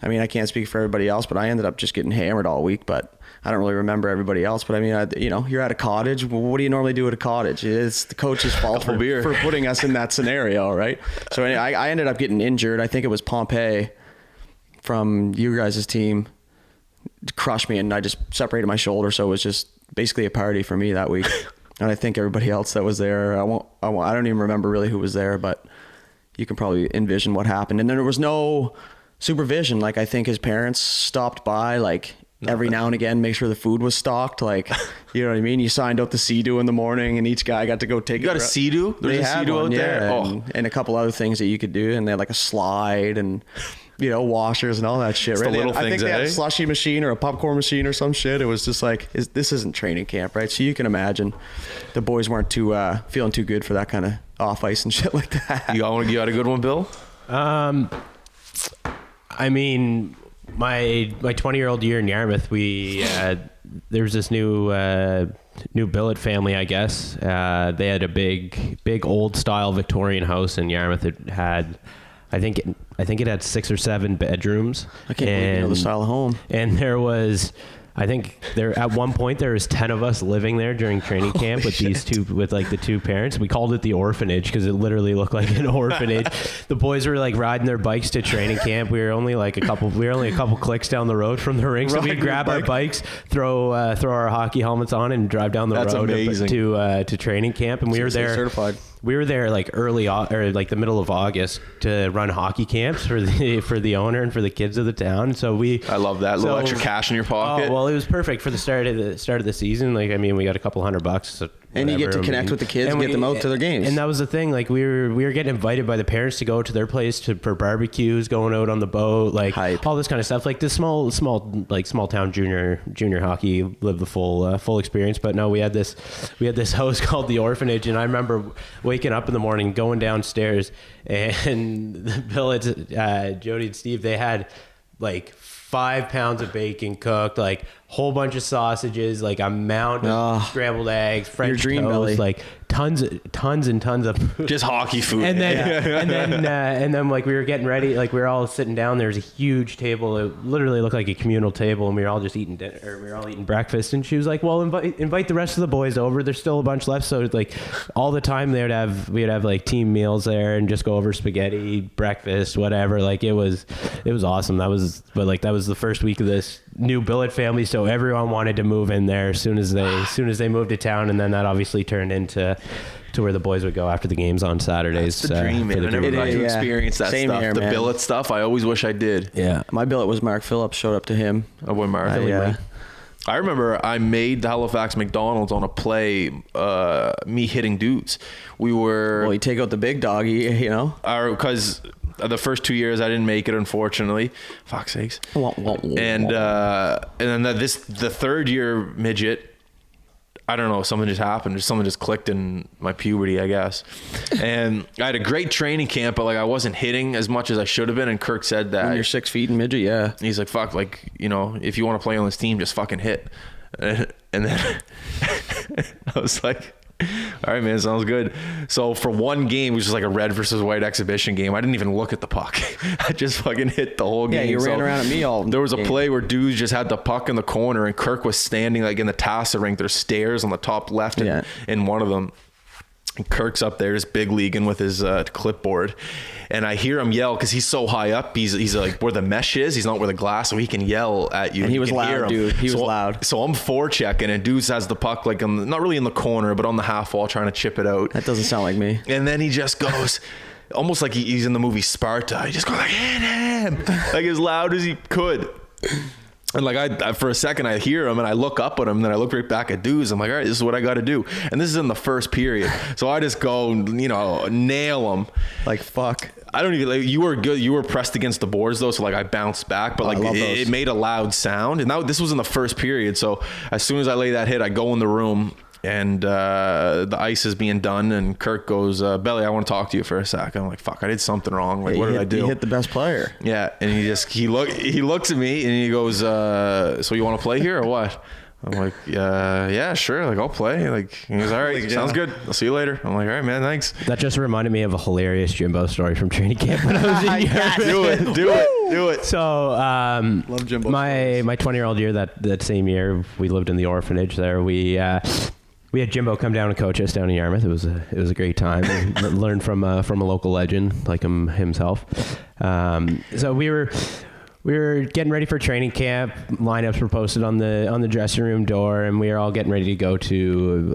I mean, I can't speak for everybody else, but I ended up just getting hammered all week, but I don't really remember everybody else. But I mean, you're at a cottage. Well, what do you normally do at a cottage? It's the coach's fault for putting us in that scenario, right? So anyway, I ended up getting injured. I think it was Pompey from you guys' team crushed me and I just separated my shoulder. So it was just basically a party for me that week. And I think everybody else that was there, I don't even remember really who was there, but you can probably envision what happened. And then there was no supervision. Like I think his parents stopped by like every now and again, make sure the food was stocked. Like, you know what I mean? You signed out the Sea-Doo in the morning and each guy got to go take You got a Sea-Doo? There's a Sea-Doo out there? And a couple other things that you could do. And they had like a slide and, washers and all that shit, right? the little I think things, they had eh? a slushy machine or a popcorn machine or some shit. It was just like, this isn't training camp, right? So you can imagine the boys weren't feeling too good for that kind of off ice and shit like that. You got a good one, Bill? I mean, my 20-year-old year in Yarmouth, there was this new billet family, I guess. They had a big old style Victorian house in Yarmouth. It had, I think it had 6 or 7 bedrooms. I can't believe you know the style of home. And there was, I think at one point there was 10 of us living there during training camp with these two, with like the 2 parents. We called it the orphanage because it literally looked like an orphanage. The boys were like riding their bikes to training camp. We were only a couple clicks down the road from the rink. So we'd grab our bikes, throw our hockey helmets on and drive down the road to training camp. And we were there certified. We were there like or like the middle of August to run hockey camps for the owner and for the kids of the town. So I love that little extra cash in your pocket. Oh, well, it was perfect for the start of the season. Like, I mean, we got a couple $100. So and you get to connect with the kids and get them out to their games. And that was the thing. Like we were getting invited by the parents to go to their place for barbecues, going out on the boat, like hype. All this kind of stuff. Like the small town junior hockey lived the full experience. But no, we had this house called the Orphanage, and I remember waking up in the morning, going downstairs, and the Billets, Jody and Steve, they had like 5 pounds of bacon cooked, like whole bunch of sausages, like a mound of scrambled eggs, French dream toast, belly. like tons and tons of Just hockey food. and then like we were getting ready, like we were all sitting down. There was a huge table. It literally looked like a communal table, and we were all just eating dinner, or we were all eating breakfast. And she was like, "Well, invite the rest of the boys over. There's still a bunch left." So like all the time we'd have like team meals there and just go over spaghetti, breakfast, whatever. Like it was awesome. That was the first week of this new billet family, so everyone wanted to move in there as soon as they moved to town, and then that obviously turned into where the boys would go after the games on Saturdays. That's the dream, man. I never got to experience that Same stuff. here, the man. billet stuff, I always wish I did. Yeah, my billet was Mark Phillips. Showed up to him. Oh boy, Mark. I remember I made the Halifax McDonald's on a play, me hitting dudes. Well, you take out the big doggy, you know? Because the first 2 years I didn't make it, unfortunately. Fuck's sakes. And then the third year midget, I don't know, something just happened. Something just clicked in my puberty, I guess. And I had a great training camp, but like I wasn't hitting as much as I should have been. And Kirk said that. When you're 6 feet in midget, yeah. He's like, fuck, like, you know, if you want to play on this team, just fucking hit. And then I was like, all right, man, sounds good. So for one game, which was like a red versus white exhibition game, I didn't even look at the puck. I just fucking hit the whole game. Yeah, you ran around at me all There was a game. play where dudes just had the puck in the corner, and Kirk was standing like in the Tassa rink. There's stairs on the top left in one of them. And Kirk's up there just big leaguing with his clipboard, and I hear him yell because he's so high up. He's like where the mesh is. He's not where the glass, so he can yell at you. And he was can hear loud, him. dude. He was loud. So I'm forechecking, and dude has the puck like not really in the corner, but on the half wall trying to chip it out. That doesn't sound like me. And then he just goes, almost like he's in the movie Sparta. He just goes like, hit him, like as loud as he could. And like I for a second I hear him and I look up at him and then I look right back at Douds. I'm like, all right, this is what I got to do. And this is in the first period, so I just go, you know, nail him. Like fuck. I don't even like. You were good. You were pressed against the boards though, so like I bounced back, but like it made a loud sound. And this was in the first period. So as soon as I lay that hit, I go in the room. And the ice is being done, and Kirk goes, Belly, I want to talk to you for a sec. I'm like, fuck, I did something wrong. Like, what did I do? You hit the best player. Yeah, and he looks at me and he goes, so you want to play here or what? I'm like, yeah, sure. Like, I'll play. Like, he goes, all right, sounds good. I'll see you later. I'm like, all right, man, thanks. That just reminded me of a hilarious Jimbo story from training camp when I was in Europe. Do it. So, Love Jimbo. my 20-year-old year, that same year, we lived in the orphanage there. We had Jimbo come down and coach us down in Yarmouth. It was a great time. We learned from a local legend like him himself. So we were getting ready for training camp. Lineups were posted on the dressing room door, and we were all getting ready to go to.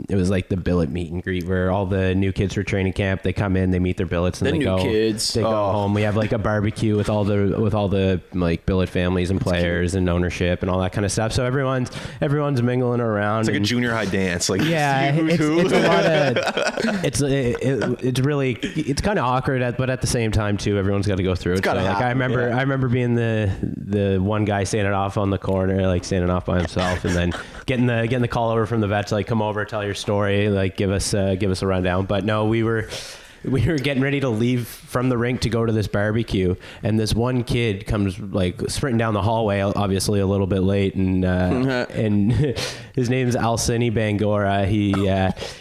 It was like the billet meet and greet where all the new kids for training camp. They come in, they meet their billets, and The they new go. kids. They go home. We have like a barbecue with all the like billet families and players and ownership and all that kind of stuff. So everyone's mingling around. It's like a junior high dance. Like, Yeah, it's a lot of. It's really kind of awkward, but at the same time too, everyone's got to go through it. gotta Like I happen, remember being the one guy standing off on the corner, like standing off by himself, and then getting the call over from the vets, like come over, tell your story, like give us a rundown. But no, we were getting ready to leave from the rink to go to this barbecue, and this one kid comes like sprinting down the hallway, obviously a little bit late, and his name's Alcini Bangora.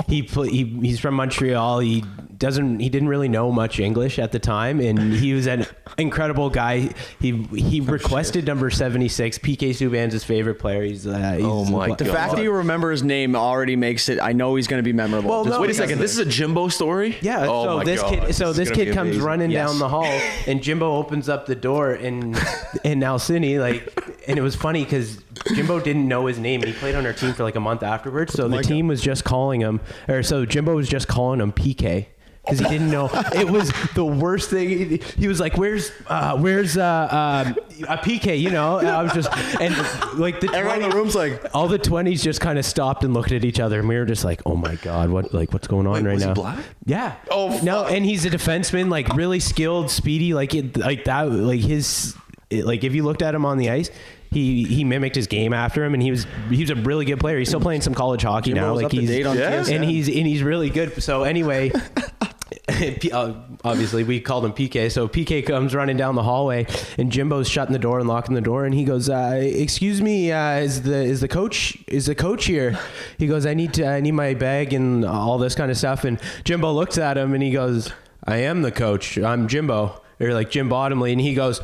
He's from Montreal. He didn't really know much English at the time, and he was an incredible guy. He requested number 76. PK Subban's his favorite player. He's oh my God. The fact that you remember his name already makes it. I know he's going to be memorable. Well, no, Wait a second. This is a Jimbo story? Yeah. Oh so this God. kid, so this kid comes amazing. running down the hall, and Jimbo opens up the door, and Alcini, and it was funny because Jimbo didn't know his name, and he played on our team for like a month afterwards. So the team was just calling him, so Jimbo was just calling him PK. Because he didn't know. It was the worst thing. He was like, "Where's a PK?" You know. And I was just, and like Everyone in the room's like, all the 20s just kind of stopped and looked at each other, and we were just like, "Oh my God, what's going on right was now?" he black? Yeah. Oh, fuck. No, and he's a defenseman, like really skilled, speedy, like that. Like if you looked at him on the ice. He mimicked his game after him, and he was a really good player. He's still playing some college hockey now. Jimbo's like up to date on and TSN. he's really good. So anyway, obviously we called him PK. So PK comes running down the hallway, and Jimbo's shutting the door and locking the door, and he goes, "Excuse me, is the coach here?" He goes, "I need my bag and all this kind of stuff." And Jimbo looks at him and he goes, "I am the coach. I'm Jimbo," or like Jim Bottomley, and he goes,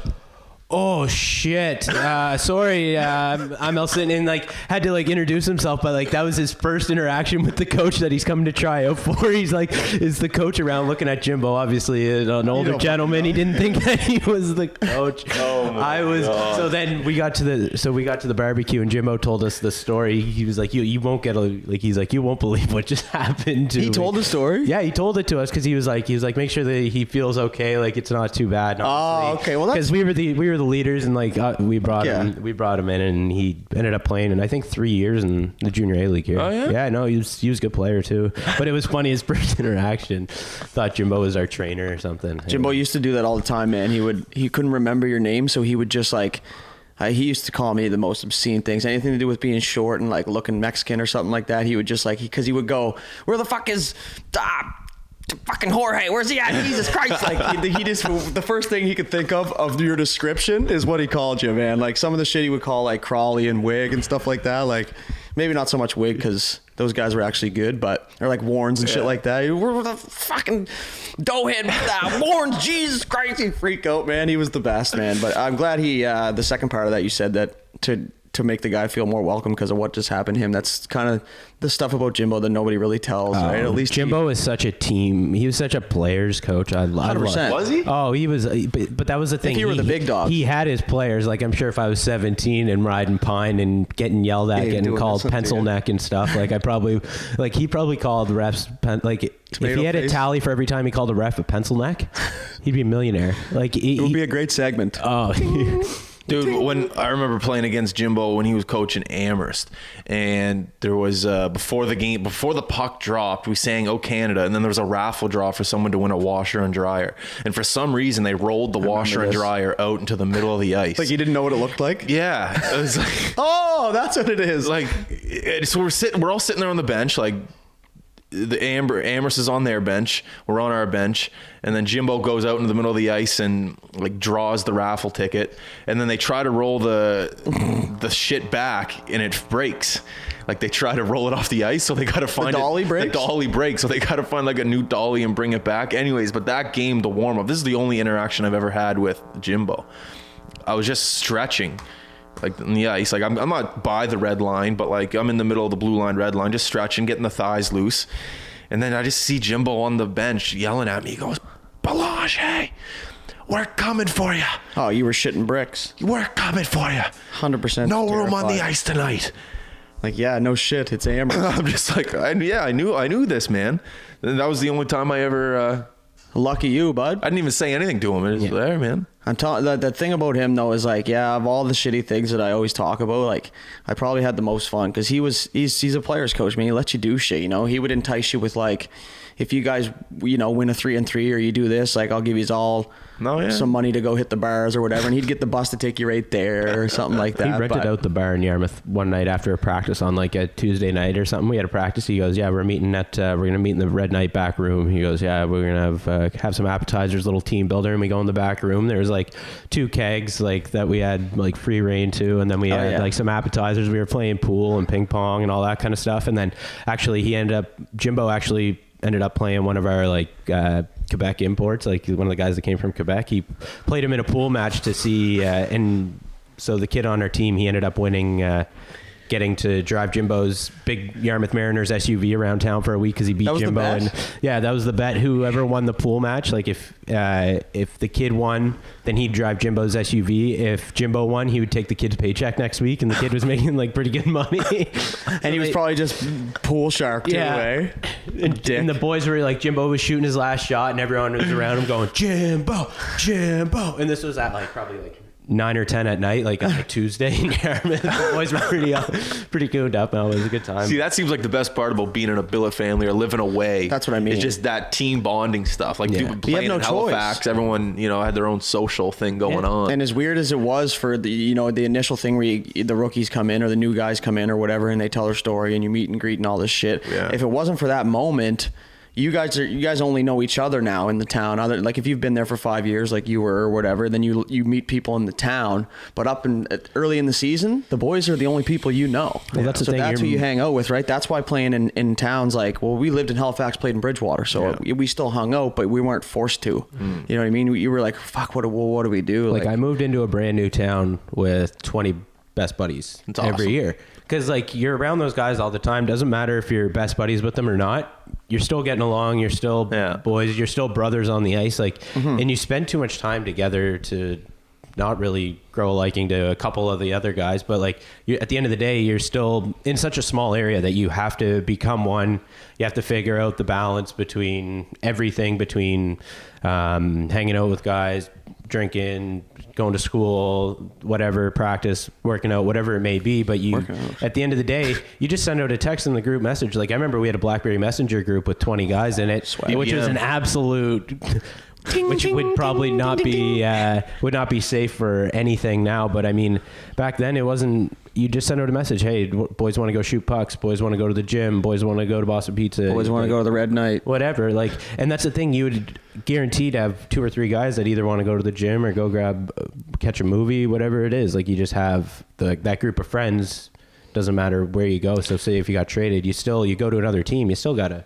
"Oh shit, sorry, I'm Elson," and like had to like introduce himself, but like that was his first interaction with the coach that he's coming to try out for. He's like, is the coach around looking at Jimbo, obviously an older gentleman. He didn't think that he was the coach. God. So then we got to the barbecue, and Jimbo told us the story. He was like, you won't get he's like, you won't believe what just happened to me. He told the story? Yeah, he told it to us because he was like, make sure that he feels okay, like it's not too bad. Oh, okay. Well, because we were the leaders, and like we brought him in, and he ended up playing in I think 3 years in the junior A league here. Oh yeah. Yeah, no, he was a good player too. But it was funny, his first interaction. Thought Jimbo was our trainer or something. Jimbo used to do that all the time, man. He couldn't remember your name, so he would just like. He used to call me the most obscene things, anything to do with being short and like looking Mexican or something like that. He would just like because he would go, "Where the fuck is?" Fucking Jorge, where's he at? Jesus Christ. Like he just, the first thing he could think of your description is what he called you, man. Like some of the shit he would call like Crawley and Wig and stuff like that. Like maybe not so much Wig because those guys were actually good, but or like Warrens and shit like that. We're the fucking doughhead Warrens, Jesus Christ, he freak out, man. He was the best, man. But I'm glad the second part of that you said that to make the guy feel more welcome because of what just happened to him. That's kind of the stuff about Jimbo that nobody really tells, right? At least Jimbo is such a team. He was such a players coach. 100%. Was he? Oh, he was. But that was the thing. If you were the big dog. He had his players. Like I'm sure if I was 17 and riding Pine and getting yelled at, getting called pencil neck and stuff, like he probably called refs if he had a tally for every time he called a ref a pencil neck, he'd be a millionaire. Like it would be a great segment. Oh. Dude, when I remember playing against Jimbo when he was coaching Amherst, and there was before the puck dropped, we sang "Oh Canada," and then there was a raffle draw for someone to win a washer and dryer, and for some reason they rolled the washer and dryer out into the middle of the ice. Like you didn't know what it looked like? Yeah, it was like, oh, that's what it is. Like, so we're all sitting there on the bench, like. The Amherst is on their bench, we're on our bench, and then Jimbo goes out into the middle of the ice and like draws the raffle ticket, and then they try to roll the shit back and it breaks. Like they try to roll it off the ice, so they got to find the dolly breaks? The dolly breaks, so they got to find like a new dolly and bring it back. Anyways, but that game, the warm up, this is the only interaction I've ever had with Jimbo. I was just stretching. Like in the ice, like I'm not by the red line, but like I'm in the middle of the blue line, red line, just stretching, getting the thighs loose. And then I just see Jimbo on the bench yelling at me. He goes, "Balage, hey, we're coming for you." Oh, you were shitting bricks. We're coming for you. 100%. No room on the ice tonight. Like, yeah, no shit. It's Amber. I'm just like, I knew this, man. And that was the only time I ever. Lucky you, bud. I didn't even say anything to him. It was there, man. I'm telling the thing about him though is like, yeah, of all the shitty things that I always talk about, like I probably had the most fun because he's a player's coach, man. He lets you do shit, you know. He would entice you with like, if you guys, you know, win a 3-3 or you do this, like I'll give you all some money to go hit the bars or whatever, and he'd get the bus to take you right there or something like that. He rented out the bar in Yarmouth one night after a practice on like a Tuesday night or something. We had a practice. He goes, "Yeah, we're gonna meet in the Red Knight back room." He goes, "Yeah, we're gonna have some appetizers, little team builder," and we go in the back room. There was like 2 kegs like that we had like free reign to, and then we had like some appetizers. We were playing pool and ping pong and all that kind of stuff. And then actually Jimbo actually ended up playing one of our like Quebec imports, like one of the guys that came from Quebec. He played him in a pool match to see, and so the kid on our team, he ended up winning, getting to drive Jimbo's big Yarmouth Mariners SUV around town for a week because he beat Jimbo. And yeah, that was the bet. Whoever won the pool match, like if the kid won, then he'd drive Jimbo's SUV. If Jimbo won, he would take the kid's paycheck next week, and the kid was making like pretty good money. And he was probably just pool shark too, eh? And the boys were like, Jimbo was shooting his last shot, and everyone was around him going, "Jimbo, Jimbo," and this was at like probably like 9 or 10 at night, like on a Tuesday in Yarmouth. The boys were pretty gooned up. It was a good time. See, that seems like the best part about being in a billet family or living away. That's what I mean. It's just that team bonding stuff. Like people playing in Halifax, everyone, you know, had their own social thing going on. And as weird as it was for the, you know, the initial thing where the rookies come in or the new guys come in or whatever, and they tell their story and you meet and greet and all this shit. Yeah. If it wasn't for that moment, you guys only know each other now in the town. Other, like if you've been there for 5 years, like you were or whatever, then you meet people in the town. But early in the season, the boys are the only people you know. Well, that's the thing. That's who you hang out with, right? That's why playing in towns like, well, we lived in Halifax, played in Bridgewater, so we still hung out, but we weren't forced to. You know what I mean? You were like, fuck, what do we do? Like I moved into a brand new town with 20 best buddies every year. Because like you're around those guys all the time. Doesn't matter if you're best buddies with them or not. You're still getting along. You're still boys. You're still brothers on the ice. Like, and you spend too much time together to not really grow a liking to a couple of the other guys. But like at the end of the day, you're still in such a small area that you have to become one. You have to figure out the balance between everything, between hanging out with guys, drinking, going to school, whatever, practice, working out, whatever it may be. But at the end of the day, you just send out a text in the group message. Like I remember we had a BlackBerry Messenger group with 20 guys in it, which was an absolute... which would probably not be safe for anything now. But I mean, back then it wasn't. You just send out a message. Hey, boys want to go shoot pucks. Boys want to go to the gym. Boys want to go to Boston Pizza. Boys want to go to the Red Night. Whatever. Like, and that's the thing. You would guarantee to have 2 or 3 guys that either want to go to the gym or go catch a movie, whatever it is. Like you just have that group of friends. Doesn't matter where you go. So say if you got traded, you go to another team. You still got to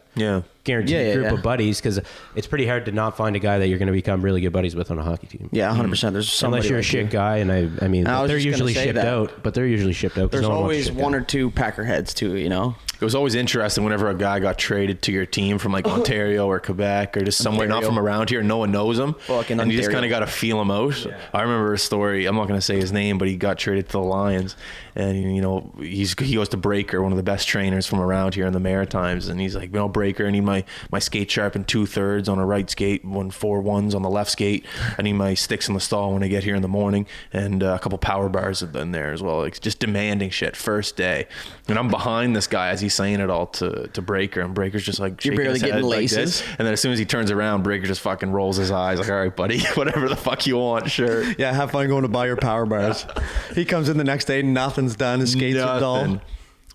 guaranteed group of buddies, because it's pretty hard to not find a guy that you're going to become really good buddies with on a hockey team. Yeah, 100%. There's somebody unless you're a shit guy, and I mean, they're usually shipped out. But they're usually shipped out. There's always one or two Packerheads too, you know. It was always interesting whenever a guy got traded to your team from like Ontario or Quebec or just somewhere not from around here. No one knows him. And you just kind of got to feel him out. Yeah. I remember a story. I'm not going to say his name, but he got traded to the Lions. And, you know, he goes to Breaker, one of the best trainers from around here in the Maritimes. And he's like, you know, Breaker, I need my skate sharp in 2/3 on a right skate, 4/1s on the left skate. I need my sticks in the stall when I get here in the morning. And a couple power bars in there as well. Like just demanding shit first day. And I'm behind this guy as he's saying it all to Breaker, and Breaker's just like you're barely getting laces. Like and then as soon as he turns around, Breaker just fucking rolls his eyes like, all right, buddy, whatever the fuck you want, sure. Yeah, have fun going to buy your power bars. He comes in the next day, nothing's done. His skates are dull.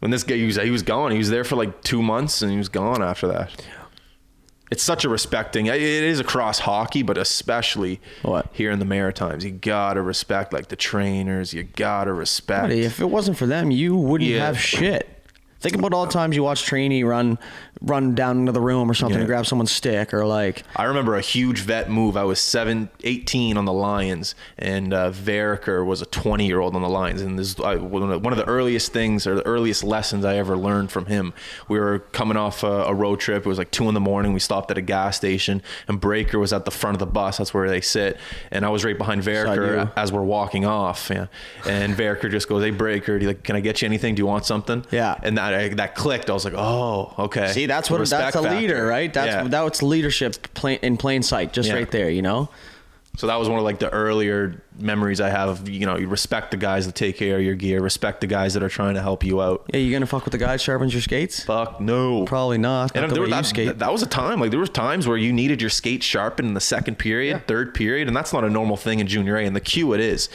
When this guy, he was gone. He was there for like 2 months, and he was gone after that. It's such a respecting. It is across hockey, but especially here in the Maritimes. You gotta respect like the trainers. You gotta respect. Buddy, if it wasn't for them, you wouldn't have shit. Think about all the times you watch trainee run down into the room or something and grab someone's stick, or like. I remember a huge vet move. I was 18 on the Lions, and Veriker was a 20-year-old on the Lions. And this one of the earliest things, or the earliest lessons I ever learned from him. We were coming off a road trip. It was like 2 a.m. We stopped at a gas station, and Breaker was at the front of the bus. That's where they sit. And I was right behind Veriker as we're walking off. Yeah. And Veriker just goes, "Hey, Breaker, can I get you anything? Do you want something?" Yeah. And that clicked. I was like, "Oh, okay." See, that's a leader, right? That's leadership in plain sight, just right there, you know? So that was one of like the earlier memories I have of, you know, you respect the guys that take care of your gear, respect the guys that are trying to help you out. Yeah, you gonna fuck with the guy that sharpens your skates? Fuck no. Probably not. And that was a time, like there was times where you needed your skates sharpened in the second period, third period, and that's not a normal thing in junior A. In the Q it is.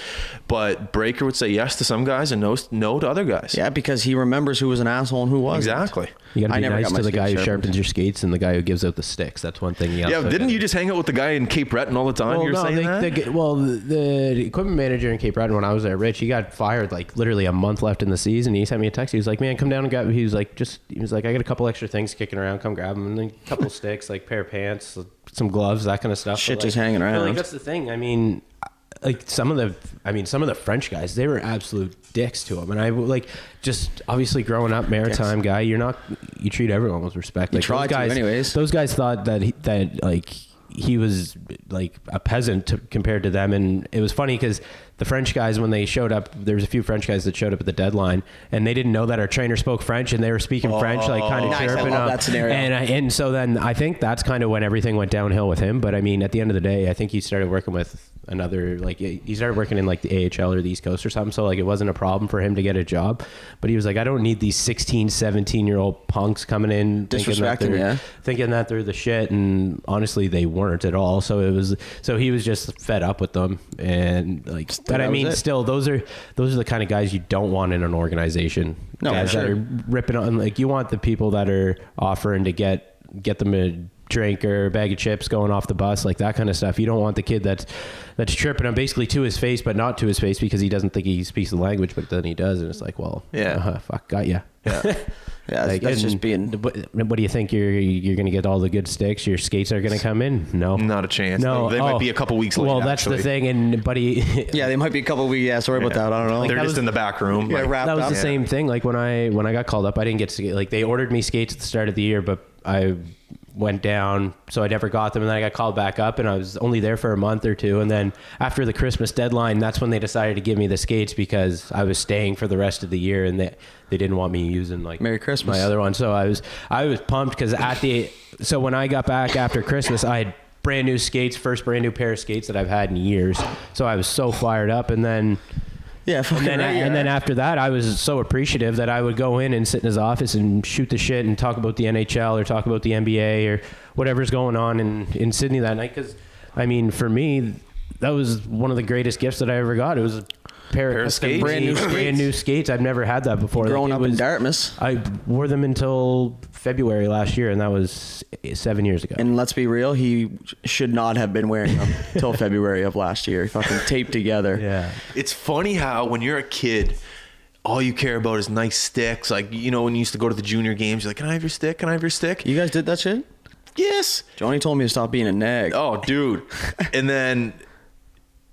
But Breaker would say yes to some guys and no to other guys. Yeah, because he remembers who was an asshole and who wasn't. Exactly. You gotta be nice to the guy who sharpens your skates and the guy who gives out the sticks. That's one thing. Didn't you just hang out with the guy in Cape Breton all the time? The equipment manager in Cape Breton when I was there, Rich, he got fired like literally a month left in the season. He sent me a text. He was like, "Man, come down and grab." He was like, "I got a couple extra things kicking around. Come grab them." And then a couple sticks, like pair of pants, some gloves, that kind of stuff. Shit, just hanging around. Like that's the thing. I mean, like some of the French guys, they were absolute dicks to him. And I like just obviously growing up maritime guy, you treat everyone with respect. Like those guys, anyways. Those guys thought that he was like a peasant compared to them. And it was funny because the French guys, when they showed up, there was a few French guys that showed up at the deadline, and they didn't know that our trainer spoke French, and they were speaking French, like kind of chirping up. That scenario. And so then I think that's kind of when everything went downhill with him. But I mean, at the end of the day, I think he started working with he started working in like the AHL or the East Coast or something. So like it wasn't a problem for him to get a job, but he was like, I don't need these 16, 17-year-old punks coming in thinking that they're the shit. And honestly, they weren't at all. So he was just fed up with them. And like, but I mean, still, those are the kind of guys you don't want in an organization. No, guys that are ripping on. Like, you want the people that are offering to get get them a drink or a bag of chips going off the bus, like that kind of stuff. You don't want the kid that's tripping him basically to his face, but not to his face because he doesn't think he speaks the language, but then he does, and it's like, well, fuck, got ya. Yeah. Yeah, Like, that's just being. What do you think? You're going to get all the good sticks? Your skates are going to come in? No, Not a chance. No, They might be a couple weeks late. Well, that's actually. the thing, and buddy. Yeah, they might be a couple of weeks. Yeah, sorry about that. I don't know. They're just in the back room. Yeah, like, wrapped That was up. the same thing. Like when I got called up, I didn't get to, like, they ordered me skates at the start of the year, but I went down, so I never got them, and then I got called back up, and I was only there for a month or two, and then after the Christmas deadline, that's when they decided to give me the skates because I was staying for the rest of the year, and they didn't want me using like Merry Christmas. my other one. So I was pumped because so when I got back after Christmas, I had brand new skates, first brand new pair of skates that I've had in years. So I was so fired up, and then. Yeah, fucking And then after that, I was so appreciative that I would go in and sit in his office and shoot the shit and talk about the NHL or talk about the NBA or whatever's going on in Sydney that night. Because, I mean, for me, that was one of the greatest gifts that I ever got. It was a pair of skates? brand new skates. I've never had that before. growing Like, up in Dartmouth. I wore them until February last year, and that was 7 years ago. And let's be real, he should not have been wearing them till February of last year. He fucking taped together. Yeah. It's funny how when you're a kid, all you care about is nice sticks. Like, you know, when you used to go to the junior games, you're like, can I have your stick? Can I have your stick? You guys did that shit? Yes. Johnny told me to stop being a nag. Oh, dude. And then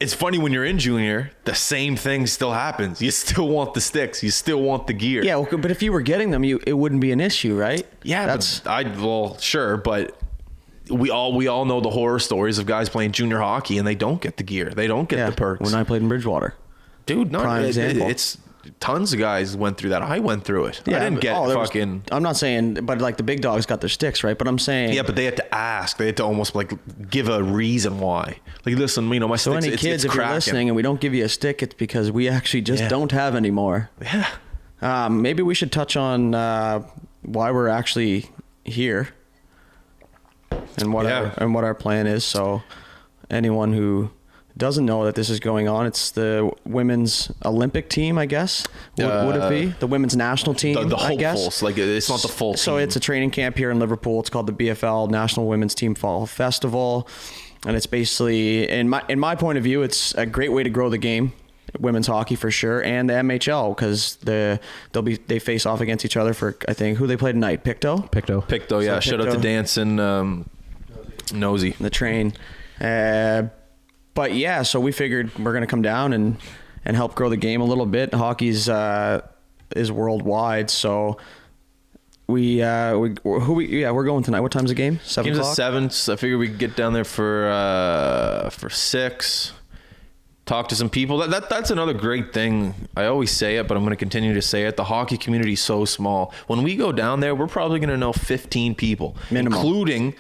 it's funny when you're in junior, the same thing still happens. You still want the sticks. You still want the gear. Yeah, well, but if you were getting them, it wouldn't be an issue, right? Yeah, That's well, sure, but we all know the horror stories of guys playing junior hockey and they don't get the gear. They don't get the perks. When I played in Bridgewater. Dude, Prime example. it's tons of guys went through that. I went through it. I didn't get fucking. I'm not saying, but like the big dogs got their sticks, right? But I'm saying. Yeah, but they had to ask. They had to almost like give a reason why. Like, listen, you know, my So sticks. any kids, if you're listening and we don't give you a stick, it's because we actually just don't have any more. Yeah. Maybe we should touch on why we're actually here and what our plan is. So anyone who doesn't know that this is going on, it's the women's Olympic team, I guess. Would it be the women's national team? The I guess. hopefuls, like it's not the full. So team. it's a training camp here in Liverpool. It's called the BFL National Women's Team Fall Festival, and it's basically, in my point of view, it's a great way to grow the game, women's hockey for sure, and the MHL because they face off against each other for, I think, who they play tonight, Pictou, yeah. Shout out to Dance and Nosy. the train. But yeah, so we figured we're gonna come down and help grow the game a little bit. Hockey's is worldwide, so we're going tonight. What time's the game? 7 Game's at o'clock? 7. So I figured we could get down there for 6. Talk to some people. That's another great thing. I always say it, but I'm going to continue to say it. The hockey community is so small. When we go down there, we're probably going to know 15 people, Minimum. including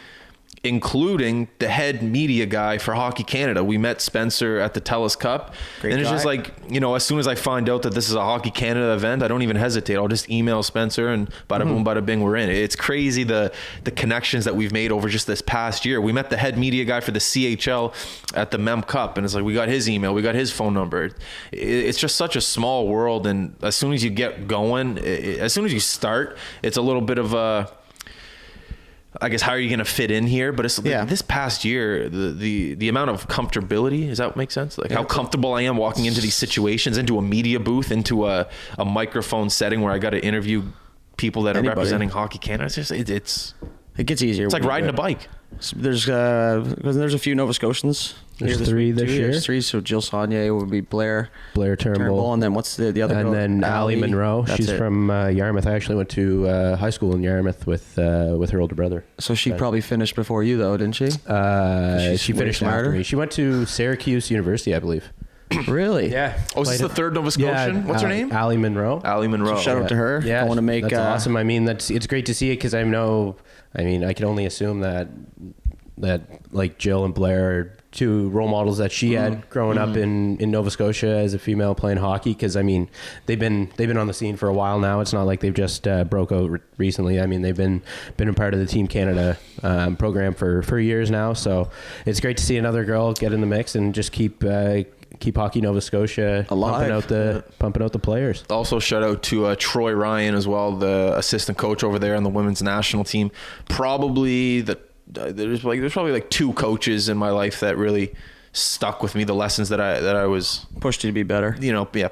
the head media guy for Hockey Canada. We met Spencer at the TELUS Cup. Great and it's guy. just like, you know, as soon as I find out that this is a Hockey Canada event, I don't even hesitate. I'll just email Spencer and bada boom, bada bing, we're in. It's crazy the connections that we've made over just this past year. We met the head media guy for the CHL at the Mem Cup, and it's like we got his email, we got his phone number. It's just such a small world, and as soon as you get going, as soon as you start, it's a little bit of a, I guess, how are you going to fit in here? But it's this past year, the amount of comfortability, does that make sense? Like how comfortable I am walking into these situations, into a media booth, into a microphone setting where I got to interview people that are representing Hockey Canada. It's just, It gets easier. it's like riding a bike. There's a few Nova Scotians. There's here 3 this year. There's 3. So Jill Saunier would be Blair Turnbull, and then what's the other girl? and then Ali Monroe. That's She's it. from Yarmouth. I actually went to high school in Yarmouth with her older brother. So she probably finished before you though, didn't she? She way finished smarter. after me. She went to Syracuse University, I believe. Really? Yeah. Oh, is this the third Nova Scotian? What's her name? Ali Monroe. Ali Monroe. So shout out to her. Yeah, I want to make. that's awesome. I mean, it's great to see it because I can only assume that like Jill and Blair are 2 role models that she had growing up in Nova Scotia as a female playing hockey. Because I mean, they've been on the scene for a while now. It's not like they've just broke out recently. I mean, they've been a part of the Team Canada program for years now. So it's great to see another girl get in the mix and just keep keep Hockey Nova Scotia Alive. pumping out the players. Also, shout out to Troy Ryan as well, the assistant coach over there on the women's national team. There's probably like 2 coaches in my life that really stuck with me. The lessons that I was Pushed you to be better.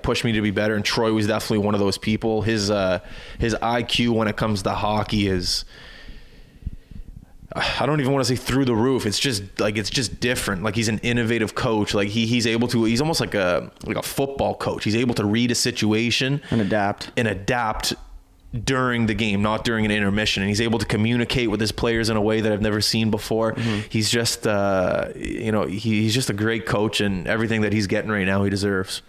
pushed me to be better. And Troy was definitely one of those people. His IQ when it comes to hockey is, I don't even want to say through the roof. It's just different. Like, he's an innovative coach. Like, he's almost like a football coach. He's able to read a situation And adapt during the game, not during an intermission. And he's able to communicate with his players in a way that I've never seen before. He's just, he's just a great coach, and everything that he's getting right now, he deserves.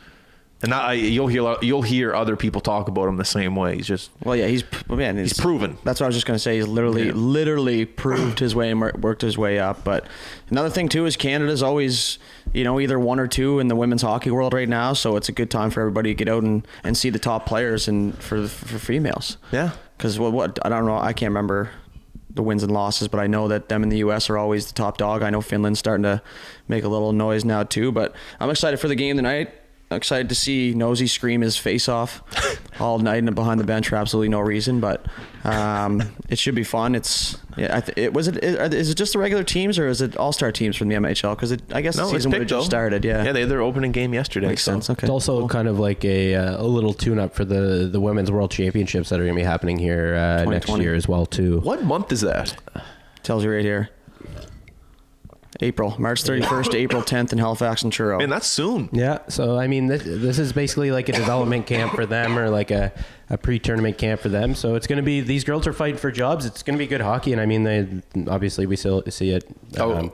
And you'll hear other people talk about him the same way. He's just, he's proven. That's what I was just going to say. He's literally proved his way and worked his way up. But another thing too is Canada's always, either 1 or 2 in the women's hockey world right now. So it's a good time for everybody to get out and see the top players and for females. Yeah. Because what I don't know, I can't remember the wins and losses, but I know that them in the U.S. are always the top dog. I know Finland's starting to make a little noise now too. But I'm excited for the game tonight. I'm excited to see Nosey scream his face off all night and behind the bench for absolutely no reason, but it should be fun. Is it just the regular teams, or is it all-star teams from the MHL? Because I guess the season would have just started. Yeah, they had their opening game yesterday. Makes sense. Okay. It's also kind of like a little tune-up for the Women's World Championships that are going to be happening here next year as well, too. What month is that? Tells you right here. March 31st to April 10th in Halifax and Truro. Man, that's soon. Yeah, so I mean, this is basically like a development camp for them, or like a pre-tournament camp for them. So it's going to be, these girls are fighting for jobs. It's going to be good hockey, and I mean, obviously we still see it at the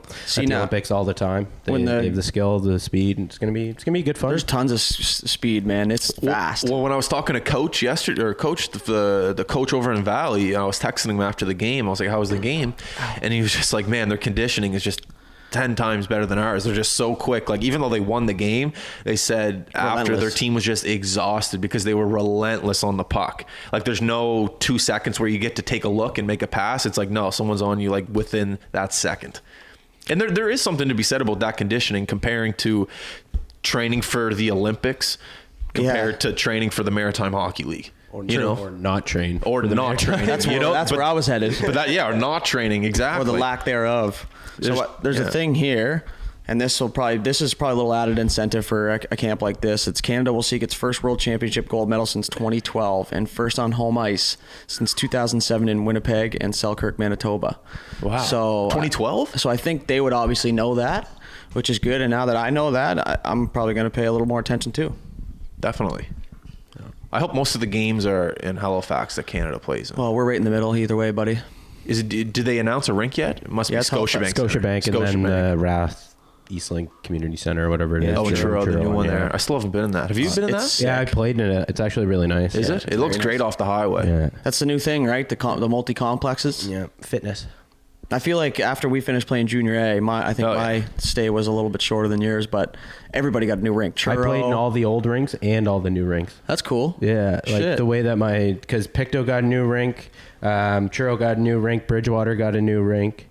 Olympics all the time. They have the skill, the speed, and it's going to be good fun. There's tons of speed, man. It's fast. Well, when I was talking to Coach yesterday, or the coach over in Valley, I was texting him after the game. I was like, "How was the game?" And he was just like, "Man, their conditioning is just 10 times better than ours. They're just so quick." Like, even though they won the game, they said after their team was just exhausted because they were relentless on the puck. Like, there's no 2 seconds where you get to take a look and make a pass. It's like, no, someone's on you like within that second. And there is something to be said about that conditioning, comparing to training for the Olympics compared to training for the Maritime Hockey League. Or not train. Or not training. That's where I was headed. But or not training, exactly. Or the lack thereof. There's a thing here, and this is probably a little added incentive for a camp like this. It's Canada will seek its first World Championship gold medal since 2012 and first on home ice since 2007 in Winnipeg and Selkirk, Manitoba. Wow. So 2012? So I think they would obviously know that, which is good. And now that I know that, I'm probably going to pay a little more attention too. Definitely. I hope most of the games are in Halifax that Canada plays in. Well, we're right in the middle either way, buddy. Did they announce a rink yet? It must be Scotiabank. Scotiabank, and then Rath Eastlink Community Center, or whatever it is. Oh, Truro, the new one there. I still haven't been in that. Have you been in that? Yeah, I played in it. It's actually really nice. Is it? It looks great off the highway. Yeah. That's the new thing, right? The multi-complexes. Yeah, fitness. I feel like after we finished playing Junior A, my stay was a little bit shorter than yours, but everybody got a new rink. Truro. I played in all the old rinks and all the new rinks. That's cool. Yeah, like the way that because Pictou got a new rink, Truro got a new rink, Bridgewater got a new rink.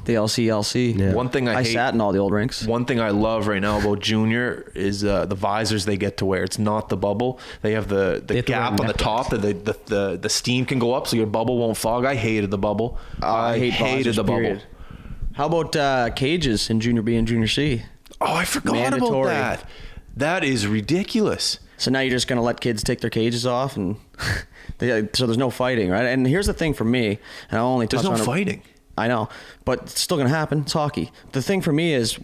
The LCLC. Yeah. One thing I hate, sat in all the old rinks. One thing I love right now about junior is the visors they get to wear. It's not the bubble. They have the gap on the top that the steam can go up so your bubble won't fog. I hated the bubble. I hated the bubble. How about cages in Junior B and Junior C? Oh, I forgot Mandatory. about that. That is ridiculous. So now you're just going to let kids take their cages off, and so there's no fighting, right? And here's the thing for me, and I'll only touch on There's no fighting. I know, but it's still going to happen. It's hockey. The thing for me is,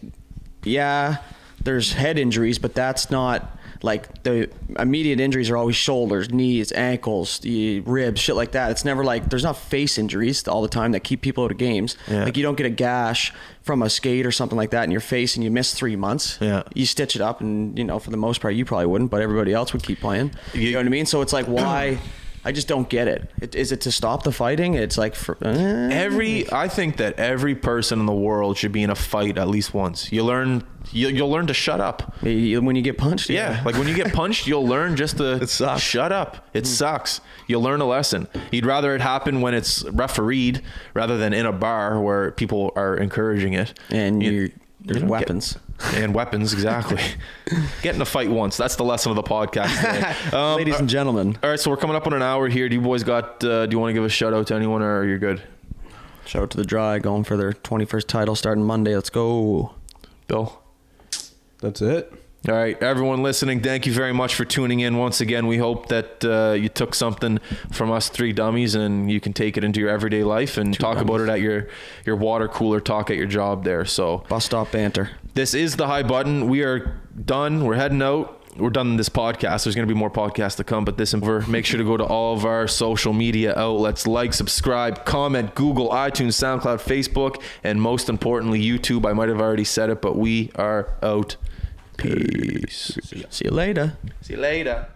there's head injuries, but that's not like the immediate injuries are always shoulders, knees, ankles, the ribs, shit like that. It's never like there's not face injuries all the time that keep people out of games. Yeah. Like you don't get a gash from a skate or something like that in your face and you miss 3 months. Yeah. You stitch it up and, for the most part, you probably wouldn't, but everybody else would keep playing. You know what I mean? So it's like, why... I just don't get it. Is it to stop the fighting? It's like I think that every person in the world should be in a fight at least once. You'll learn to shut up. When you get punched? Yeah. Like when you get punched, you'll learn just to shut up. It sucks. You'll learn a lesson. You'd rather it happen when it's refereed rather than in a bar where people are encouraging it. And there's weapons. And weapons, exactly. Get in a fight once. That's the lesson of the podcast today. Ladies and gentlemen. All right, so we're coming up on an hour here. Do you boys got, do you want to give a shout out to anyone, or you're good? Shout out to the Dry, going for their 21st title starting Monday. Let's go. Bill? That's it. All right, everyone listening, thank you very much for tuning in once again. We hope that you took something from us three dummies and you can take it into your everyday life and talk about it at your water cooler talk at your job there. So Bus stop banter. this is The High Button. We are done. We're heading out. We're done this podcast. There's going to be more podcasts to come, but this and over. Make sure to go to all of our social media outlets. Like, subscribe, comment, Google, iTunes, SoundCloud, Facebook, and most importantly, YouTube. I might have already said it, but we are out. Peace. See you later. See you later.